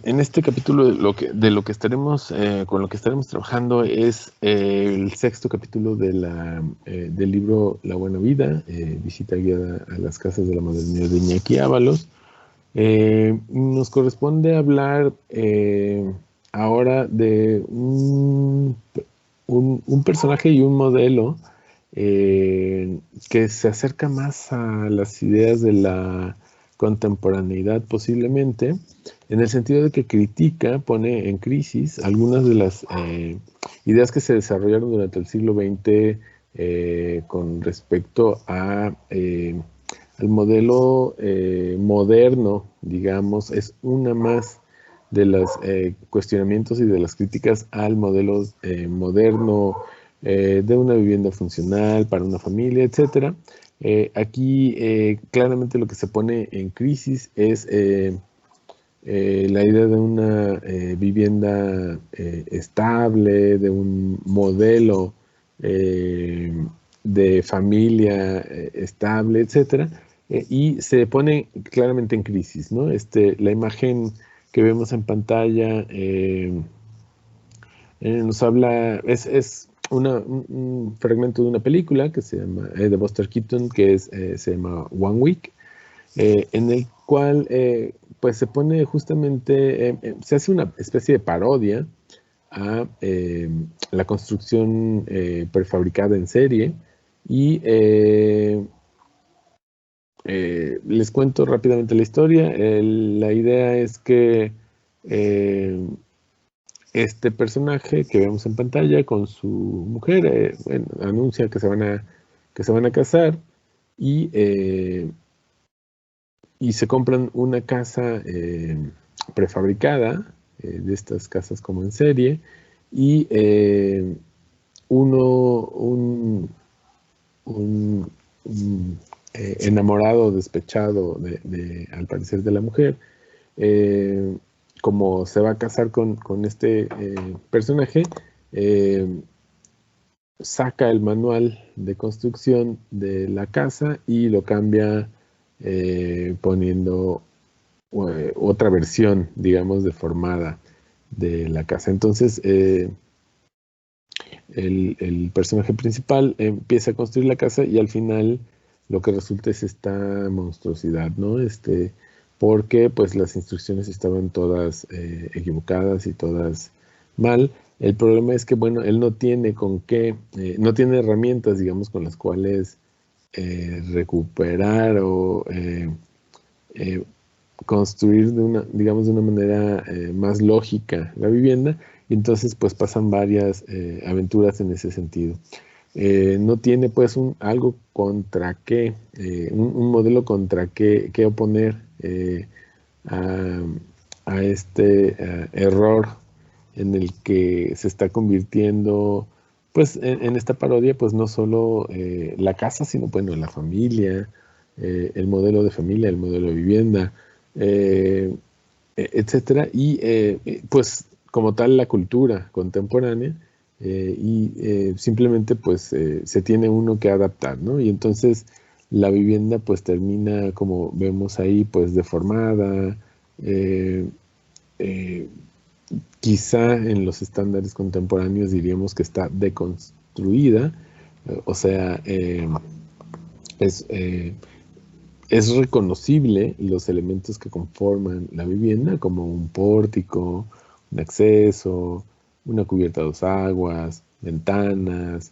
En este capítulo de lo que estaremos con lo que estaremos trabajando es el sexto capítulo del libro La Buena Vida, visita guiada a las casas de la modernidad de Iñaki Ábalos. Nos corresponde hablar ahora de un personaje y un modelo que se acerca más a las ideas de la contemporaneidad posiblemente, en el sentido de que critica, pone en crisis algunas de las ideas que se desarrollaron durante el siglo XX con respecto al modelo moderno, digamos, es una más de los cuestionamientos y de las críticas al modelo moderno de una vivienda funcional para una familia, etcétera. Aquí claramente lo que se pone en crisis es la idea de una vivienda estable, de un modelo de familia estable, etcétera, y se pone claramente en crisis, ¿no? La imagen que vemos en pantalla nos habla, es un fragmento de una película que se llama, de Buster Keaton, que se llama One Week, en el cual pues se pone justamente, se hace una especie de parodia a la construcción prefabricada en serie y les cuento rápidamente la historia. La idea es que este personaje que vemos en pantalla con su mujer bueno, anuncia que se van a casar y se compran una casa prefabricada, de estas casas como en serie, y un enamorado, despechado, al parecer, de la mujer, como se va a casar con este personaje, saca el manual de construcción de la casa y lo cambia poniendo otra versión, digamos, deformada de la casa. Entonces, el personaje principal empieza a construir la casa y al final lo que resulta es esta monstruosidad, ¿no? Porque pues las instrucciones estaban todas equivocadas y todas mal. El problema es que, bueno, él no tiene no tiene herramientas, digamos, con las cuales recuperar o construir digamos, de una manera más lógica la vivienda, y entonces pues pasan varias aventuras en ese sentido. No tiene pues algo contra qué, un modelo contra qué oponer a este error en el que se está convirtiendo pues en esta parodia, pues no solo la casa, sino bueno, la familia, el modelo de familia, el modelo de vivienda, etcétera, y pues como tal la cultura contemporánea, simplemente pues se tiene uno que adaptar, ¿no? Y entonces la vivienda pues termina, como vemos ahí, pues deformada, eh, eh, quizá en los estándares contemporáneos diríamos que está deconstruida, o sea, es... es reconocible los elementos que conforman la vivienda, como un pórtico, un acceso, una cubierta a dos aguas, ventanas,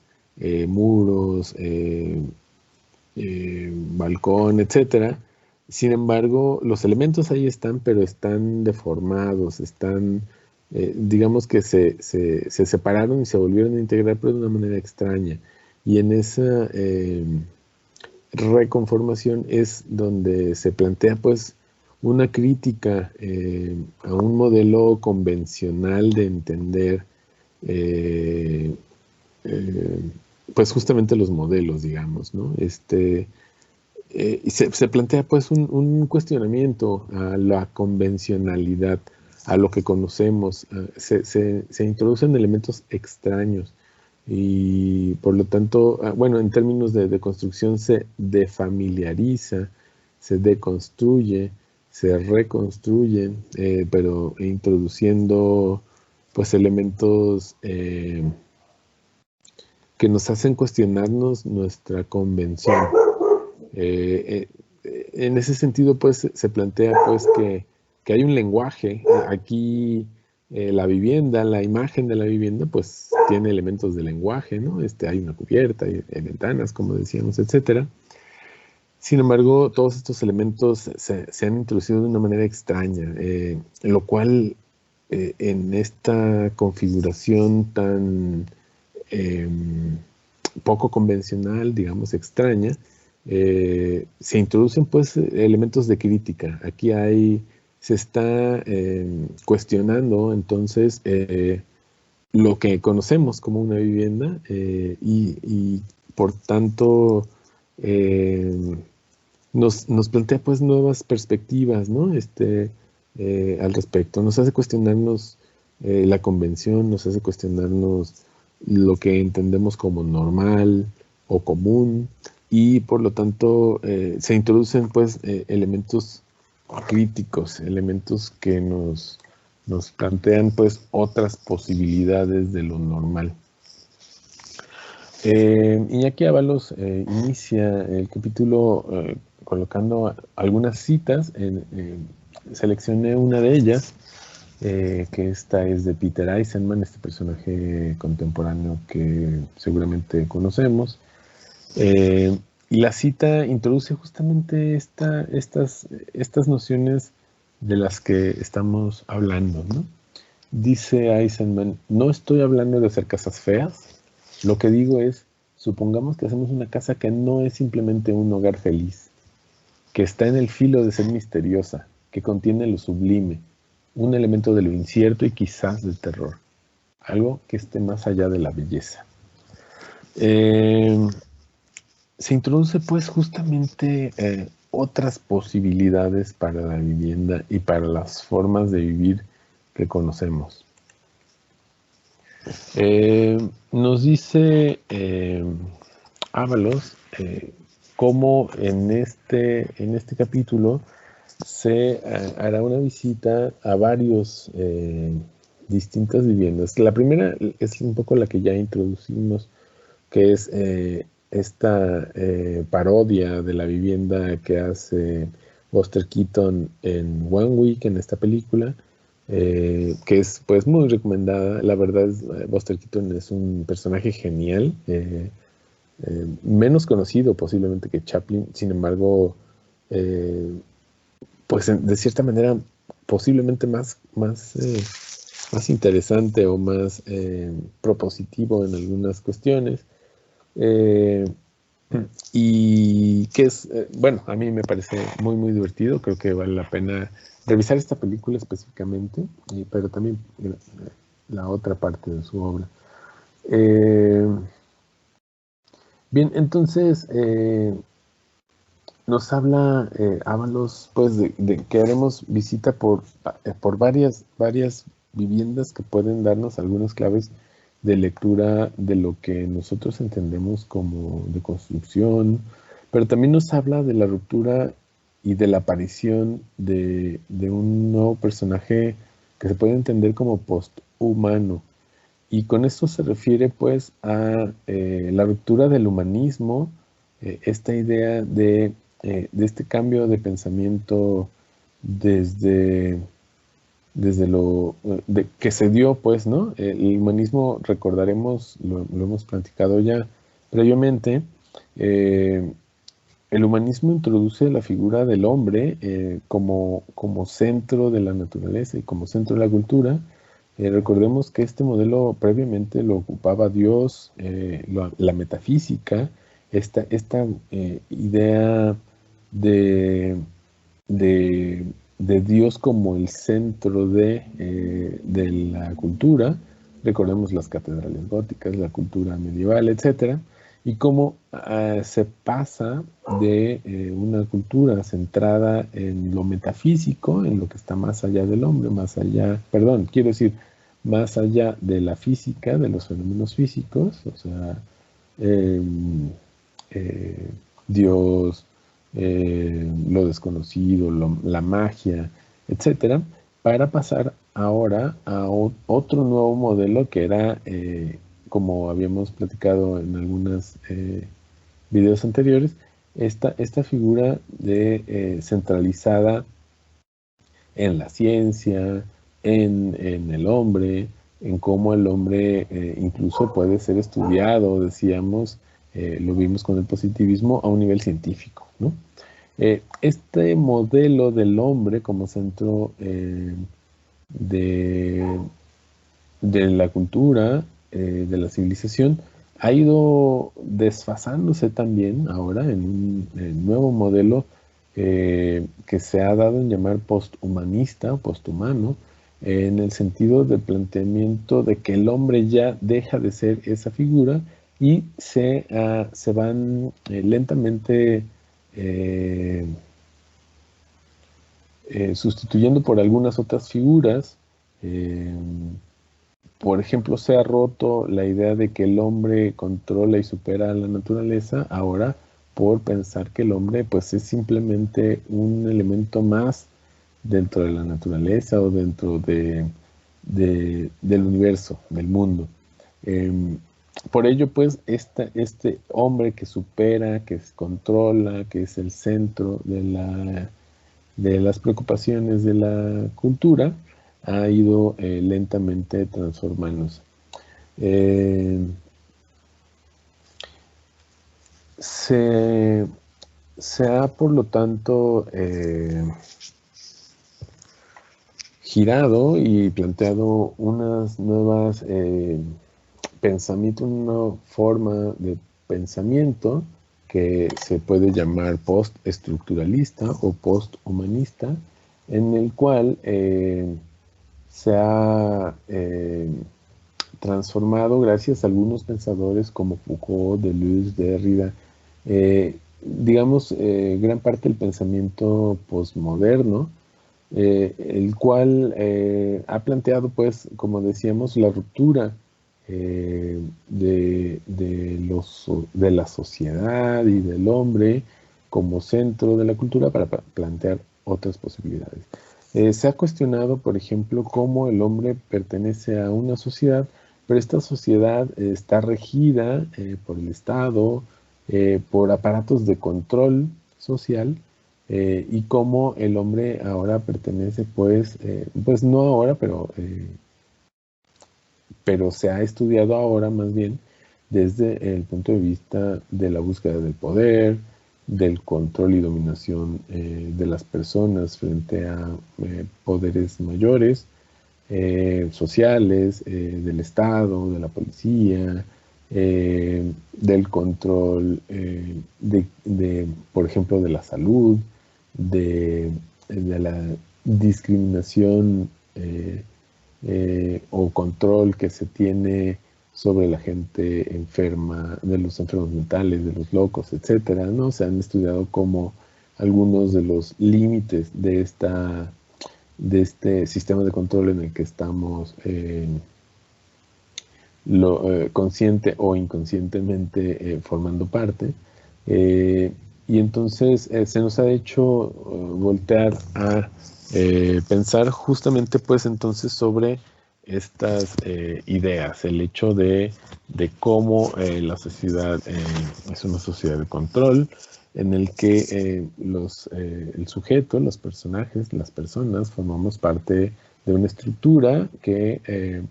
muros, balcón, etcétera. Sin embargo, los elementos ahí están, pero están deformados, digamos que se separaron y se volvieron a integrar, pero de una manera extraña. Y en esa reconformación es donde se plantea pues una crítica a un modelo convencional de entender eh, pues justamente los modelos, digamos, ¿no? Y se plantea pues un cuestionamiento a la convencionalidad, a lo que conocemos, se introducen elementos extraños y por lo tanto, bueno, en términos de construcción se defamiliariza, se deconstruye, se reconstruyen, pero introduciendo pues elementos que nos hacen cuestionarnos nuestra convención. En ese sentido, pues, se plantea pues que hay un lenguaje. Aquí la vivienda, la imagen de la vivienda, pues tiene elementos de lenguaje, ¿no? Hay una cubierta, hay ventanas, como decíamos, etcétera. Sin embargo, todos estos elementos se han introducido de una manera extraña, lo cual en esta configuración tan poco convencional, digamos extraña, se introducen pues elementos de crítica. Aquí se está cuestionando entonces lo que conocemos como una vivienda y por tanto nos plantea pues nuevas perspectivas, ¿no? Al respecto. Nos hace cuestionarnos la convención, nos hace cuestionarnos lo que entendemos como normal o común, y por lo tanto se introducen pues elementos críticos, elementos que nos plantean pues otras posibilidades de lo normal. Iñaki Ábalos inicia el capítulo colocando algunas citas. Seleccioné una de ellas, que esta es de Peter Eisenman, este personaje contemporáneo que seguramente conocemos. Y la cita introduce justamente estas nociones de las que estamos hablando, ¿no? Dice Eisenman: no estoy hablando de hacer casas feas. Lo que digo es, supongamos que hacemos una casa que no es simplemente un hogar feliz, que está en el filo de ser misteriosa, que contiene lo sublime, un elemento de lo incierto y quizás del terror, algo que esté más allá de la belleza. Se introduce pues justamente otras posibilidades para la vivienda y para las formas de vivir que conocemos. Nos dice Ábalos cómo en este capítulo se hará una visita a varios distintas viviendas. La primera es un poco la que ya introducimos, que es esta parodia de la vivienda que hace Buster Keaton en One Week, en esta película, que es pues muy recomendada. La verdad, Buster Keaton es un personaje genial, menos conocido posiblemente que Chaplin. Sin embargo, pues de cierta manera posiblemente más interesante o más propositivo en algunas cuestiones, y que es, bueno, a mí me parece muy divertido. Creo que vale la pena revisar esta película específicamente, pero también la otra parte de su obra. Bien, entonces nos habla Ábalos pues de que haremos visita por varias viviendas que pueden darnos algunas claves de lectura de lo que nosotros entendemos como de construcción, pero también nos habla de la ruptura y de la aparición de un nuevo personaje que se puede entender como posthumano. Y con esto se refiere pues a la ruptura del humanismo, esta idea de este cambio de pensamiento desde lo que se dio, pues, ¿no? El humanismo, recordaremos, lo hemos platicado ya previamente, el humanismo introduce la figura del hombre como centro de la naturaleza y como centro de la cultura. Recordemos que este modelo previamente lo ocupaba Dios, la metafísica, esta idea de Dios como el centro de la cultura. Recordemos las catedrales góticas, la cultura medieval, etcétera, y cómo se pasa de una cultura centrada en lo metafísico, en lo que está más allá del hombre, más allá de la física, de los fenómenos físicos, o sea, Dios, lo desconocido, la magia, etcétera, para pasar ahora a otro nuevo modelo que era, como habíamos platicado en algunos videos anteriores, esta figura de centralizada en la ciencia, en el hombre, en cómo el hombre incluso puede ser estudiado, decíamos, lo vimos con el positivismo a un nivel científico, ¿no? Este modelo del hombre como centro de, de la cultura, de la civilización, ha ido desfasándose también ahora en un nuevo modelo que se ha dado en llamar posthumanista o posthumano, en el sentido del planteamiento de que el hombre ya deja de ser esa figura y se van lentamente eh, sustituyendo por algunas otras figuras. eh, por ejemplo, se ha roto la idea de que el hombre controla y supera a la naturaleza ahora por pensar que el hombre pues es simplemente un elemento más dentro de la naturaleza o dentro del universo, del mundo. Em, por ello, pues, este hombre que supera, que controla, que es el centro de las preocupaciones de la cultura, ha ido lentamente transformándose. Eh, se, se ha, por lo tanto, girado y planteado unas nuevas pensamientos, una forma de pensamiento que se puede llamar postestructuralista o posthumanista, en el cual se ha transformado gracias a algunos pensadores como Foucault, Deleuze, Derrida, digamos, gran parte del pensamiento postmoderno, el cual ha planteado, pues, como decíamos, la ruptura de la sociedad y del hombre como centro de la cultura para plantear otras posibilidades. Se ha cuestionado, por ejemplo, cómo el hombre pertenece a una sociedad, pero esta sociedad está regida por el Estado, por aparatos de control social, y cómo el hombre ahora pertenece, pues no ahora, pero se ha estudiado ahora más bien desde el punto de vista de la búsqueda del poder, del control y dominación de las personas frente a poderes mayores, sociales, del Estado, de la policía, del control por ejemplo, de la salud, de la discriminación o control que se tiene sobre la gente enferma, de los enfermos mentales, de los locos, etcétera, ¿no? Se han estudiado como algunos de los límites de este sistema de control en el que estamos consciente o inconscientemente formando parte. Y entonces se nos ha hecho voltear a pensar justamente pues entonces sobre estas ideas, el hecho de cómo la sociedad es una sociedad de control en el que el sujeto, los personajes, las personas formamos parte de una estructura que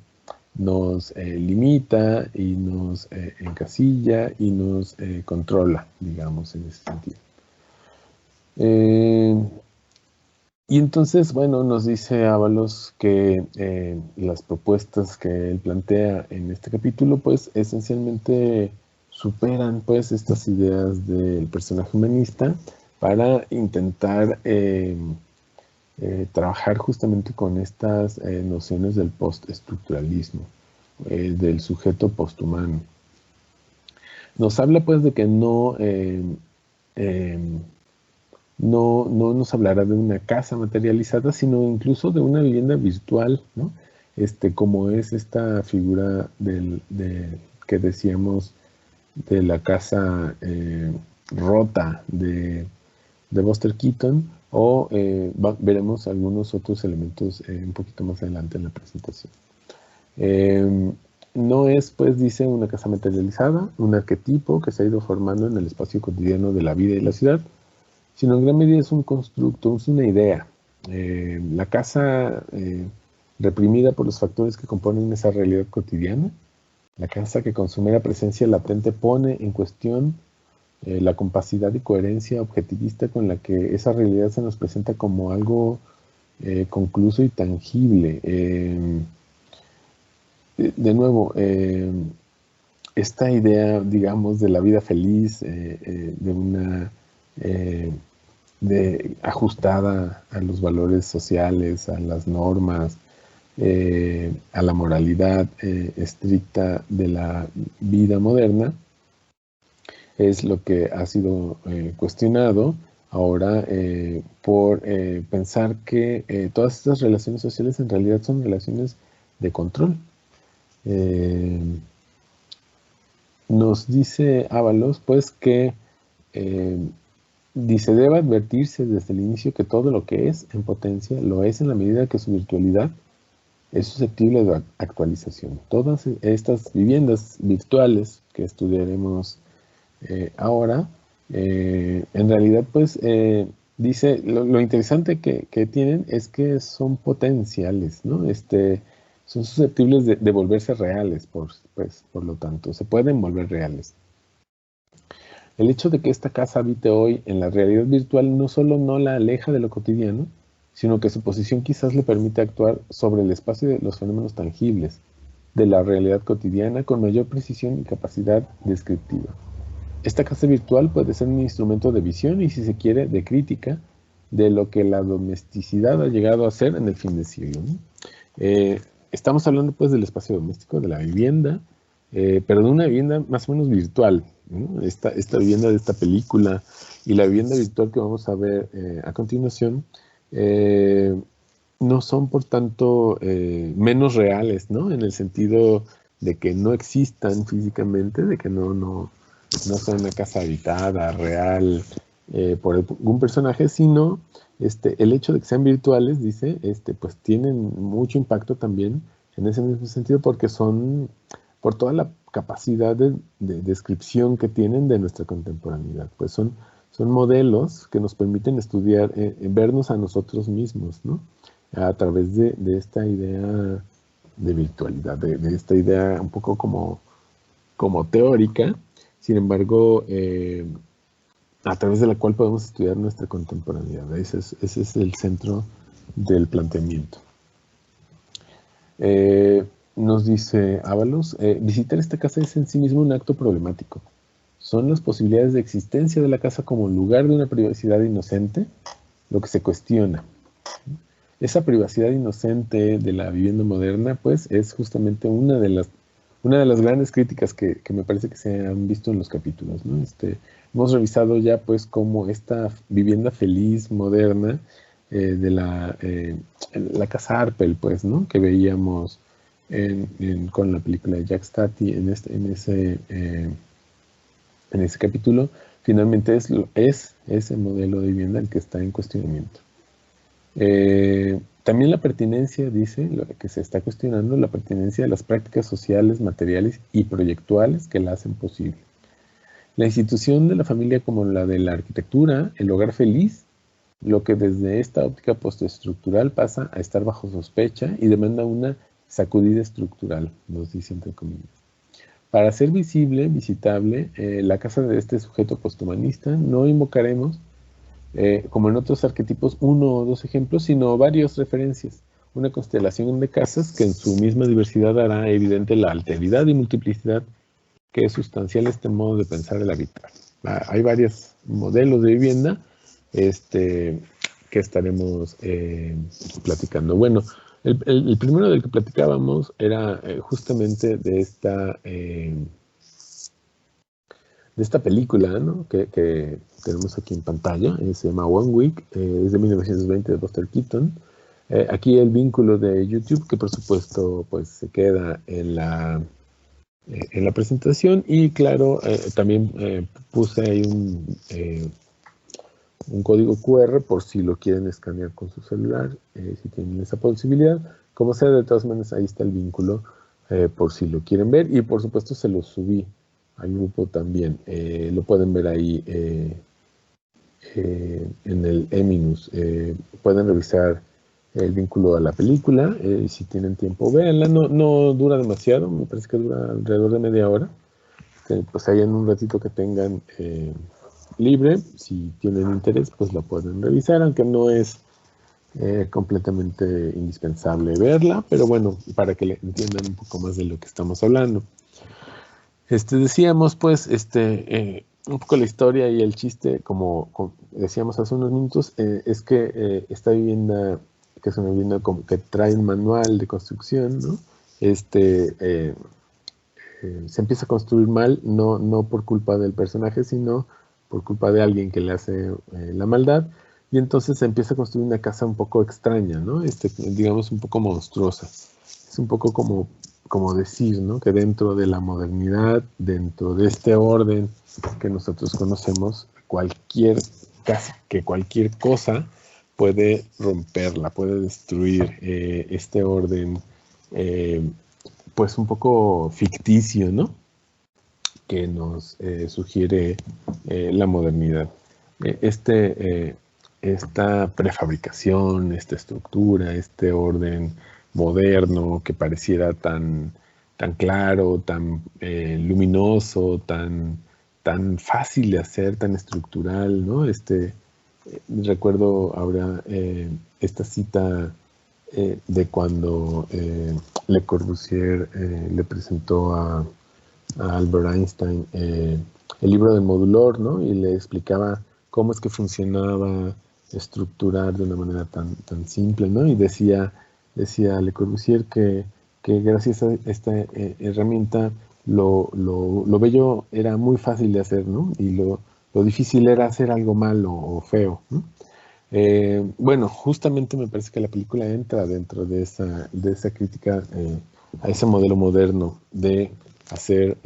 nos limita y nos encasilla y nos controla, digamos, en ese sentido. Y entonces, bueno, nos dice Ábalos que las propuestas que él plantea en este capítulo, pues esencialmente superan pues estas ideas del personaje humanista para intentar trabajar justamente con estas nociones del postestructuralismo, del sujeto posthumano. Nos habla pues de que no nos hablará de una casa materializada, sino incluso de una vivienda virtual, ¿no? Como es esta figura que decíamos de la casa rota, de Buster Keaton, o veremos algunos otros elementos un poquito más adelante en la presentación. No es, pues, dice, una casa materializada, un arquetipo que se ha ido formando en el espacio cotidiano de la vida y la ciudad, sino en gran medida es un constructo, es una idea. La casa reprimida por los factores que componen esa realidad cotidiana, la casa que con su mera presencia latente pone en cuestión la compacidad y coherencia objetivista con la que esa realidad se nos presenta como algo concluso y tangible. De nuevo, esta idea, digamos, de la vida feliz, de una ajustada a los valores sociales, a las normas, a la moralidad estricta de la vida moderna, es lo que ha sido cuestionado ahora por pensar que todas estas relaciones sociales en realidad son relaciones de control. Nos dice Ábalos, pues, que dice, debe advertirse desde el inicio que todo lo que es en potencia lo es en la medida que su virtualidad es susceptible de actualización. Todas estas viviendas virtuales que estudiaremos ahora, en realidad, pues, dice, lo interesante que tienen es que son potenciales, ¿no? Son susceptibles de volverse reales, por lo tanto, se pueden volver reales. El hecho de que esta casa habite hoy en la realidad virtual no solo no la aleja de lo cotidiano, sino que su posición quizás le permite actuar sobre el espacio de los fenómenos tangibles de la realidad cotidiana con mayor precisión y capacidad descriptiva. Esta casa virtual puede ser un instrumento de visión y, si se quiere, de crítica de lo que la domesticidad ha llegado a ser en el fin de siglo, ¿no? Estamos hablando, pues, del espacio doméstico, de la vivienda, pero de una vivienda más o menos virtual, ¿no? Esta vivienda de esta película y la vivienda virtual que vamos a ver a continuación no son, por tanto, menos reales, ¿no? En el sentido de que no existan físicamente, de que no sea una casa habitada, real, por algún personaje, sino el hecho de que sean virtuales, dice, pues tienen mucho impacto también en ese mismo sentido, porque son por toda la capacidad de descripción que tienen de nuestra contemporaneidad. Pues son modelos que nos permiten estudiar, vernos a nosotros mismos, ¿no? A través de esta idea de virtualidad, de esta idea un poco como teórica, sin embargo, a través de la cual podemos estudiar nuestra contemporaneidad. Ese es el centro del planteamiento. Nos dice Ábalos, visitar esta casa es en sí mismo un acto problemático. Son las posibilidades de existencia de la casa como lugar de una privacidad inocente lo que se cuestiona. Esa privacidad inocente de la vivienda moderna, pues, es justamente una de las grandes críticas que me parece que se han visto en los capítulos, ¿no? Hemos revisado ya, pues, cómo esta vivienda feliz, moderna, de la casa Arpel, pues, ¿no? Que veíamos con la película de Jack Stati en ese capítulo, finalmente es ese modelo de vivienda el que está en cuestionamiento. También la pertinencia, dice, lo que se está cuestionando, la pertinencia de las prácticas sociales, materiales y proyectuales que la hacen posible. La institución de la familia como la de la arquitectura, el hogar feliz, lo que desde esta óptica postestructural pasa a estar bajo sospecha y demanda una sacudida estructural, nos dice entre comillas. Para ser visible, visitable, la casa de este sujeto posthumanista, no invocaremos, como en otros arquetipos, uno o dos ejemplos, sino varias referencias. Una constelación de casas que en su misma diversidad hará evidente la alteridad y multiplicidad que es sustancial este modo de pensar el habitar. Hay varios modelos de vivienda que estaremos platicando. Bueno, el primero del que platicábamos era justamente de esta película, ¿no? que tenemos aquí en pantalla, se llama One Week, es de 1920 de Buster Keaton. Aquí el vínculo de YouTube, que por supuesto pues se queda en la presentación, y claro, también puse ahí un código QR por si lo quieren escanear con su celular, si tienen esa posibilidad. Como sea, de todas maneras, ahí está el vínculo por si lo quieren ver. Y por supuesto se lo subí al grupo también. Lo pueden ver ahí en el Eminus. Pueden revisar el vínculo a la película. Si tienen tiempo, véanla. No dura demasiado, me parece que dura alrededor de media hora. Pues ahí en un ratito que tengan libre, si tienen interés, pues la pueden revisar, aunque no es completamente indispensable verla, pero bueno, para que le entiendan un poco más de lo que estamos hablando. Decíamos, pues, un poco la historia y el chiste, como decíamos hace unos minutos, es que esta vivienda, que es una vivienda que trae un manual de construcción, ¿no? Se empieza a construir mal, no por culpa del personaje, sino por culpa de alguien que le hace la maldad, y entonces se empieza a construir una casa un poco extraña, ¿no? Digamos un poco monstruosa. Es un poco como decir, ¿no? Que dentro de la modernidad, dentro de este orden que nosotros conocemos, casi que cualquier cosa puede romperla, puede destruir este orden pues un poco ficticio, ¿no? Que nos sugiere la modernidad. Esta prefabricación, esta estructura, este orden moderno que pareciera tan claro, tan luminoso, tan fácil de hacer, tan estructural, ¿no? Recuerdo ahora esta cita de cuando Le Corbusier le presentó a Albert Einstein el libro del modulor, ¿no? Y le explicaba cómo es que funcionaba estructurar de una manera tan simple, ¿no? Y decía Le Corbusier que gracias a esta herramienta lo bello era muy fácil de hacer, ¿no? Y lo difícil era hacer algo malo o feo, ¿no? Bueno, justamente me parece que la película entra dentro de esa crítica a ese modelo moderno de hacer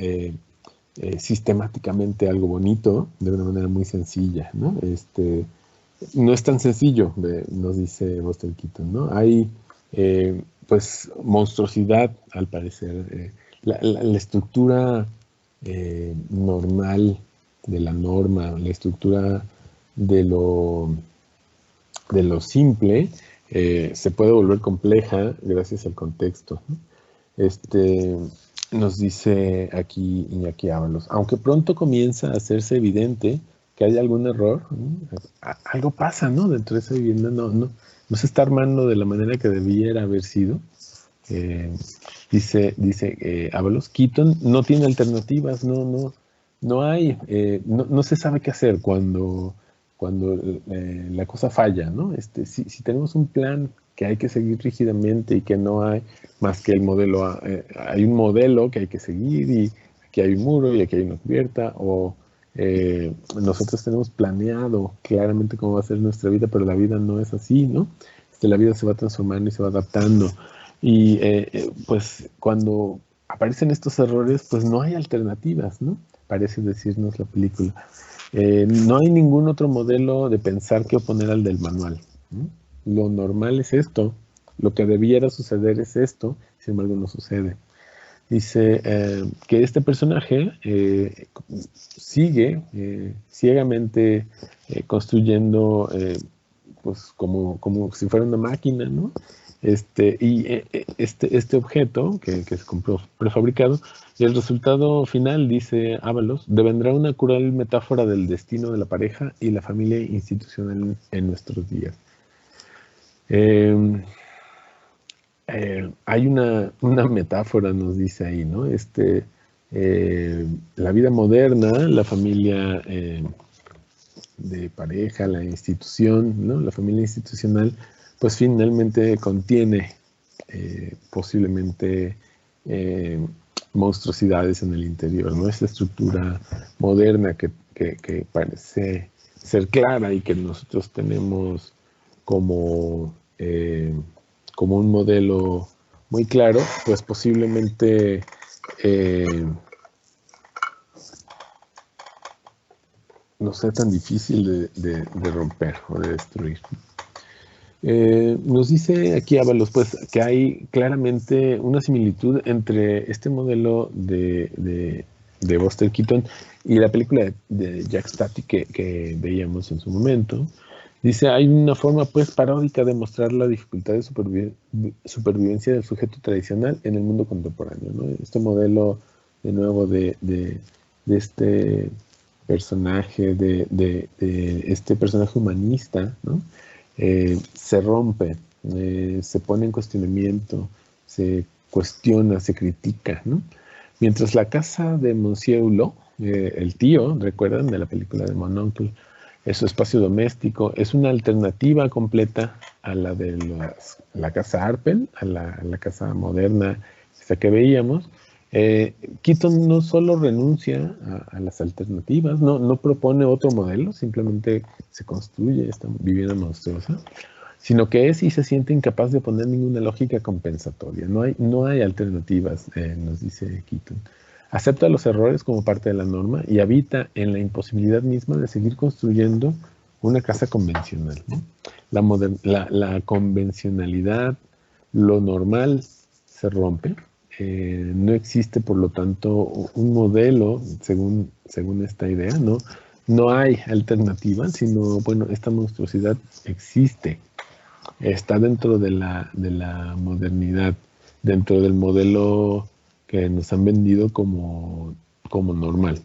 sistemáticamente algo bonito de una manera muy sencilla, ¿no? No es tan sencillo, nos dice Buster Keaton, ¿no? Hay, pues, monstruosidad, al parecer. La estructura normal de la norma, la estructura de lo simple se puede volver compleja gracias al contexto, ¿no? Nos dice aquí Iñaki Ábalos, aunque pronto comienza a hacerse evidente que hay algún error, ¿no? Algo pasa, ¿no? Dentro de esa vivienda no se está armando de la manera que debiera haber sido. Dice Ábalos, Keaton no tiene alternativas, no hay, no se sabe qué hacer cuando la cosa falla, ¿no? Si tenemos un plan que hay que seguir rígidamente y que no hay más que el modelo, hay un modelo que hay que seguir y aquí hay un muro y aquí hay una cubierta, o nosotros tenemos planeado claramente cómo va a ser nuestra vida, pero la vida no es así, ¿no? La vida se va transformando y se va adaptando. Y pues cuando aparecen estos errores, pues no hay alternativas, ¿no? Parece decirnos la película. No hay ningún otro modelo de pensar que oponer al del manual, ¿no? Lo normal es esto, lo que debiera suceder es esto, sin embargo no sucede. Dice que este personaje sigue ciegamente construyendo pues como si fuera una máquina, ¿no? Este objeto que se compró prefabricado, y el resultado final, dice Ábalos, devendrá una cruel metáfora del destino de la pareja y la familia institucional en nuestros días. Hay una metáfora, nos dice ahí, ¿no? La vida moderna, la familia de pareja, la institución, ¿no? La familia institucional, pues finalmente contiene posiblemente monstruosidades en el interior, ¿no? Esta estructura moderna que parece ser clara y que nosotros tenemos como, como un modelo muy claro, pues posiblemente no sea tan difícil de romper o de destruir. Nos dice aquí Ábalos, pues, que hay claramente una similitud entre este modelo de Buster Keaton y la película de Jack Stati que veíamos en su momento. Dice, hay una forma, pues, paródica de mostrar la dificultad de supervivencia del sujeto tradicional en el mundo contemporáneo, ¿no? Este modelo, de nuevo, de este personaje, de este personaje humanista, ¿no? Se rompe, se pone en cuestionamiento, se cuestiona, se critica, ¿no? Mientras la casa de Monsieur Hulot, el tío, ¿recuerdan de la película de Mononcle? Es su espacio doméstico, es una alternativa completa a la de la casa Arpel, a la casa moderna, esa que veíamos. Keaton no solo renuncia a las alternativas, no propone otro modelo, simplemente se construye esta vivienda monstruosa, sino que es y se siente incapaz de poner ninguna lógica compensatoria. No hay alternativas, nos dice Keaton. Acepta los errores como parte de la norma y habita en la imposibilidad misma de seguir construyendo una casa convencional, ¿no? La convencionalidad, lo normal se rompe. No existe, por lo tanto, un modelo según esta idea, ¿no? No hay alternativa, sino, bueno, esta monstruosidad existe, está dentro de la modernidad, dentro del modelo que nos han vendido como normal.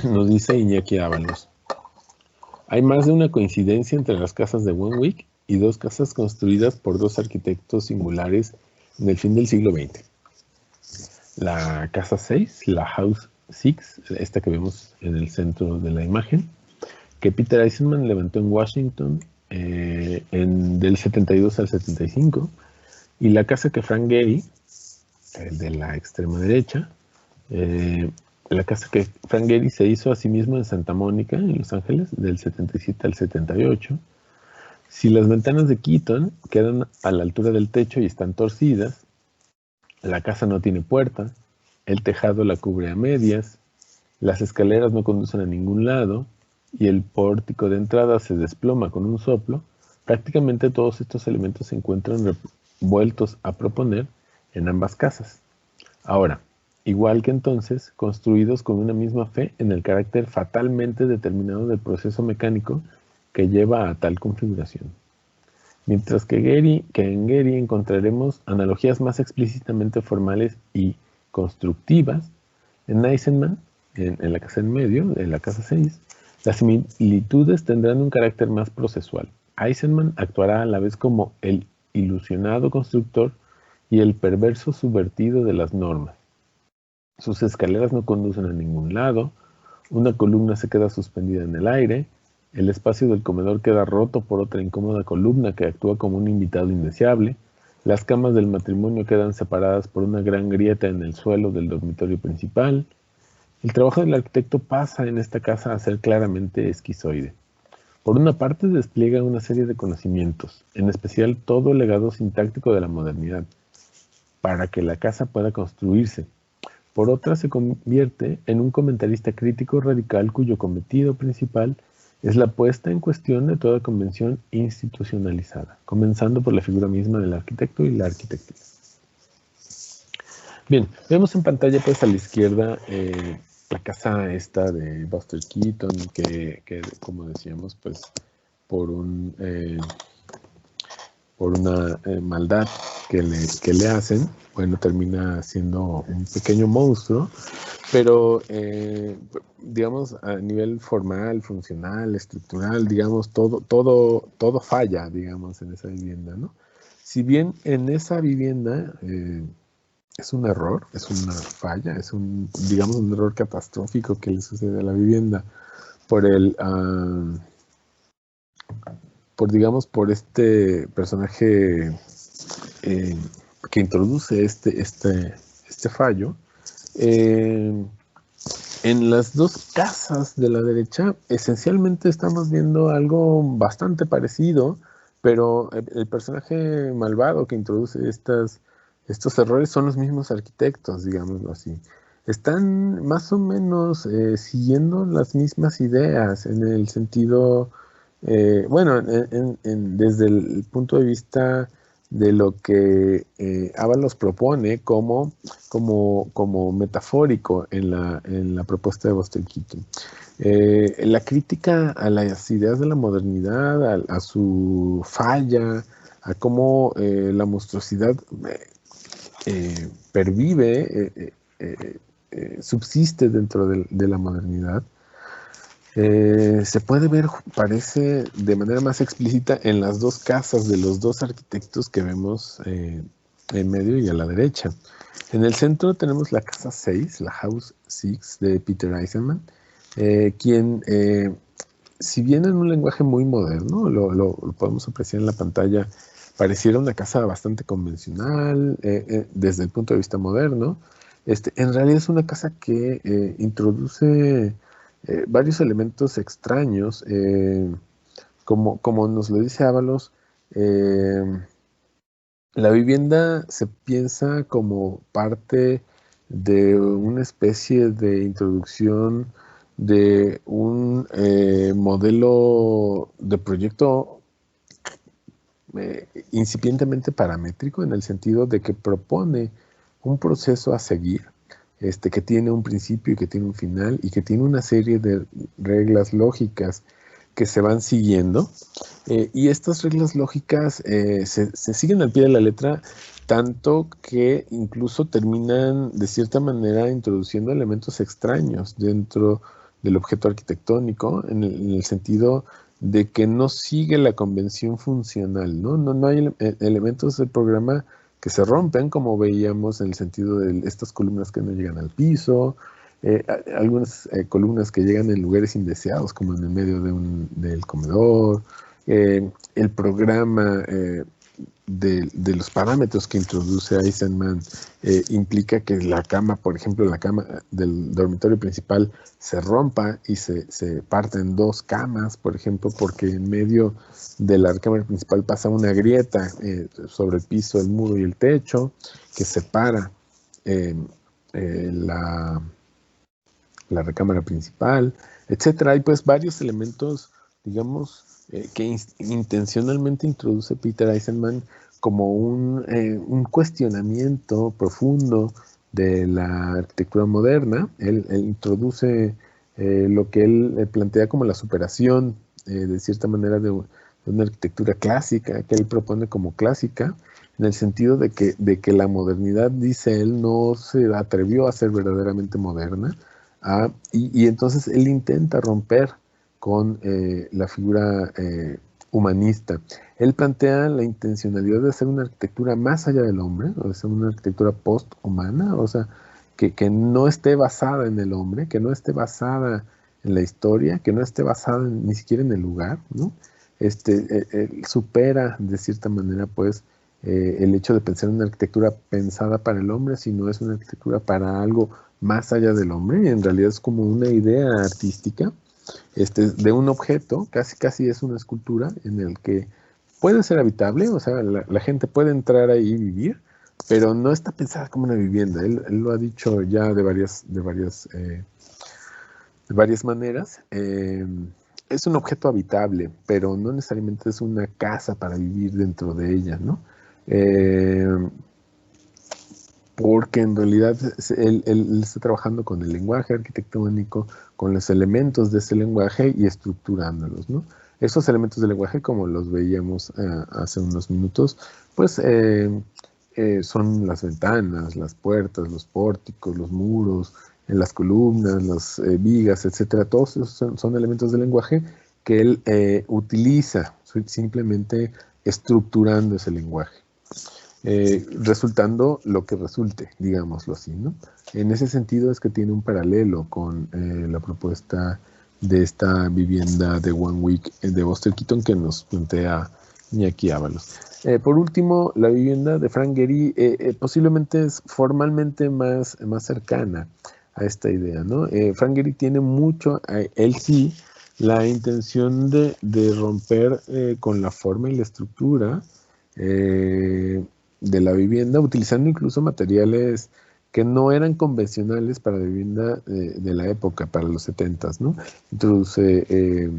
Nos dice Iñaki Ábalos. Hay más de una coincidencia entre las casas de Wenwick y dos casas construidas por dos arquitectos singulares en el fin del siglo XX. La casa 6, la House 6, esta que vemos en el centro de la imagen, que Peter Eisenman levantó en Washington del 72 al 75, y la casa que Frank Gehry, el de la extrema derecha, la casa que Frank Gehry se hizo a sí mismo en Santa Mónica, en Los Ángeles, del 77 al 78. Si las ventanas de Keaton quedan a la altura del techo y están torcidas, la casa no tiene puerta, el tejado la cubre a medias, las escaleras no conducen a ningún lado y el pórtico de entrada se desploma con un soplo, prácticamente todos estos elementos se encuentran revueltos a proponer en ambas casas. Ahora, igual que entonces, construidos con una misma fe en el carácter fatalmente determinado del proceso mecánico que lleva a tal configuración. Mientras que en Gehry encontraremos analogías más explícitamente formales y constructivas, en Eisenman, en la casa en medio, en la casa 6, las similitudes tendrán un carácter más procesual. Eisenman actuará a la vez como el ilusionado constructor y el perverso subvertido de las normas. Sus escaleras no conducen a ningún lado, una columna se queda suspendida en el aire, el espacio del comedor queda roto por otra incómoda columna que actúa como un invitado indeseable, las camas del matrimonio quedan separadas por una gran grieta en el suelo del dormitorio principal. El trabajo del arquitecto pasa en esta casa a ser claramente esquizoide. Por una parte despliega una serie de conocimientos, en especial todo el legado sintáctico de la modernidad, para que la casa pueda construirse. Por otra se convierte en un comentarista crítico radical cuyo cometido principal es la puesta en cuestión de toda convención institucionalizada, comenzando por la figura misma del arquitecto y la arquitectura. Bien, vemos en pantalla pues a la izquierda la casa esta de Buster Keaton, que como decíamos, pues por una maldad que le hacen, bueno, termina siendo un pequeño monstruo, pero digamos a nivel formal, funcional, estructural, digamos, todo falla, digamos, en esa vivienda, ¿no? Si bien en esa vivienda es un error, es una falla, es digamos, un error catastrófico que le sucede a la vivienda por este personaje que introduce este fallo. En las dos casas de la derecha, esencialmente estamos viendo algo bastante parecido, pero el personaje malvado que introduce estos errores son los mismos arquitectos, digámoslo así. Están más o menos siguiendo las mismas ideas en el sentido, bueno, desde el punto de vista de lo que Ábalos propone como metafórico en la propuesta de Buster Keaton. La crítica a las ideas de la modernidad, a su falla, a cómo la monstruosidad pervive, subsiste dentro de la modernidad, se puede ver, parece, de manera más explícita en las dos casas de los dos arquitectos que vemos en medio y a la derecha. En el centro tenemos la casa 6, la House 6 de Peter Eisenman, quien, si bien en un lenguaje muy moderno, lo podemos apreciar en la pantalla, pareciera una casa bastante convencional desde el punto de vista moderno, en realidad es una casa que introduce varios elementos extraños, como nos lo dice Ábalos, la vivienda se piensa como parte de una especie de introducción de un modelo de proyecto incipientemente paramétrico, en el sentido de que propone un proceso a seguir, que tiene un principio y que tiene un final y que tiene una serie de reglas lógicas que se van siguiendo, y estas reglas lógicas se siguen al pie de la letra, tanto que incluso terminan de cierta manera introduciendo elementos extraños dentro del objeto arquitectónico, en el sentido de que no sigue la convención funcional, ¿no? No hay elementos del programa que se rompen, como veíamos en el sentido de estas columnas que no llegan al piso, algunas columnas que llegan en lugares indeseados, como en el medio del comedor, el programa de los parámetros que introduce Eisenman implica que la cama, por ejemplo, la cama del dormitorio principal se rompa y se parte en dos camas, por ejemplo, porque en medio de la recámara principal pasa una grieta sobre el piso, el muro y el techo, que separa la recámara principal, etcétera. Hay pues varios elementos, digamos, que intencionalmente introduce Peter Eisenman como un cuestionamiento profundo de la arquitectura moderna. Él introduce lo que él plantea como la superación, de cierta manera, de una arquitectura clásica, que él propone como clásica, en el sentido de que la modernidad, dice él, no se atrevió a ser verdaderamente moderna, y entonces él intenta romper con la figura humanista. Él plantea la intencionalidad de hacer una arquitectura más allá del hombre, o de hacer una arquitectura post-humana, o sea, que no esté basada en el hombre, que no esté basada en la historia, que no esté basada ni siquiera en el lugar, ¿no? Supera de cierta manera, pues, el hecho de pensar en una arquitectura pensada para el hombre, sino es una arquitectura para algo más allá del hombre, y en realidad es como una idea artística de un objeto, casi es una escultura en el que puede ser habitable, o sea, la gente puede entrar ahí y vivir, pero no está pensada como una vivienda. Él lo ha dicho ya de varias maneras. Es un objeto habitable, pero no necesariamente es una casa para vivir dentro de ella, ¿no? Porque en realidad él está trabajando con el lenguaje arquitectónico, con los elementos de ese lenguaje y estructurándolos, ¿no? Esos elementos del lenguaje, como los veíamos hace unos minutos, pues son las ventanas, las puertas, los pórticos, los muros, las columnas, las vigas, etcétera. Todos esos son elementos del lenguaje que él utiliza, simplemente estructurando ese lenguaje. Resultando lo que resulte, digámoslo así, ¿no? En ese sentido es que tiene un paralelo con la propuesta de esta vivienda de One Week de Buster Keaton que nos plantea Iñaki Ábalos. Por último, la vivienda de Frank Gehry posiblemente es formalmente más cercana a esta idea, ¿no? Frank Gehry tiene mucho, él sí la intención de romper con la forma y la estructura de la vivienda, utilizando incluso materiales que no eran convencionales para la vivienda de la época, para los 70s, ¿no? Introduce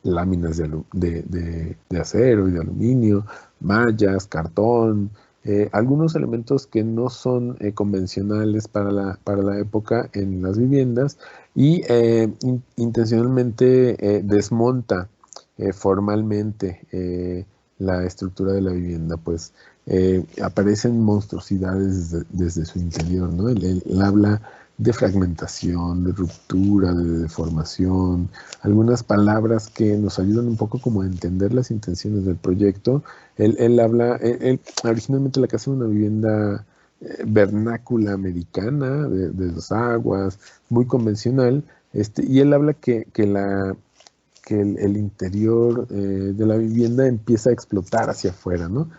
láminas de acero y de aluminio, mallas, cartón, algunos elementos que no son convencionales para la época en las viviendas y intencionalmente desmonta formalmente la estructura de la vivienda, pues aparecen monstruosidades desde su interior, ¿no? Él habla de fragmentación, de ruptura, de deformación, algunas palabras que nos ayudan un poco como a entender las intenciones del proyecto. Él habla, originalmente la casa era una vivienda vernácula americana, de dos aguas, muy convencional, y él habla que el interior de la vivienda empieza a explotar hacia afuera, ¿no?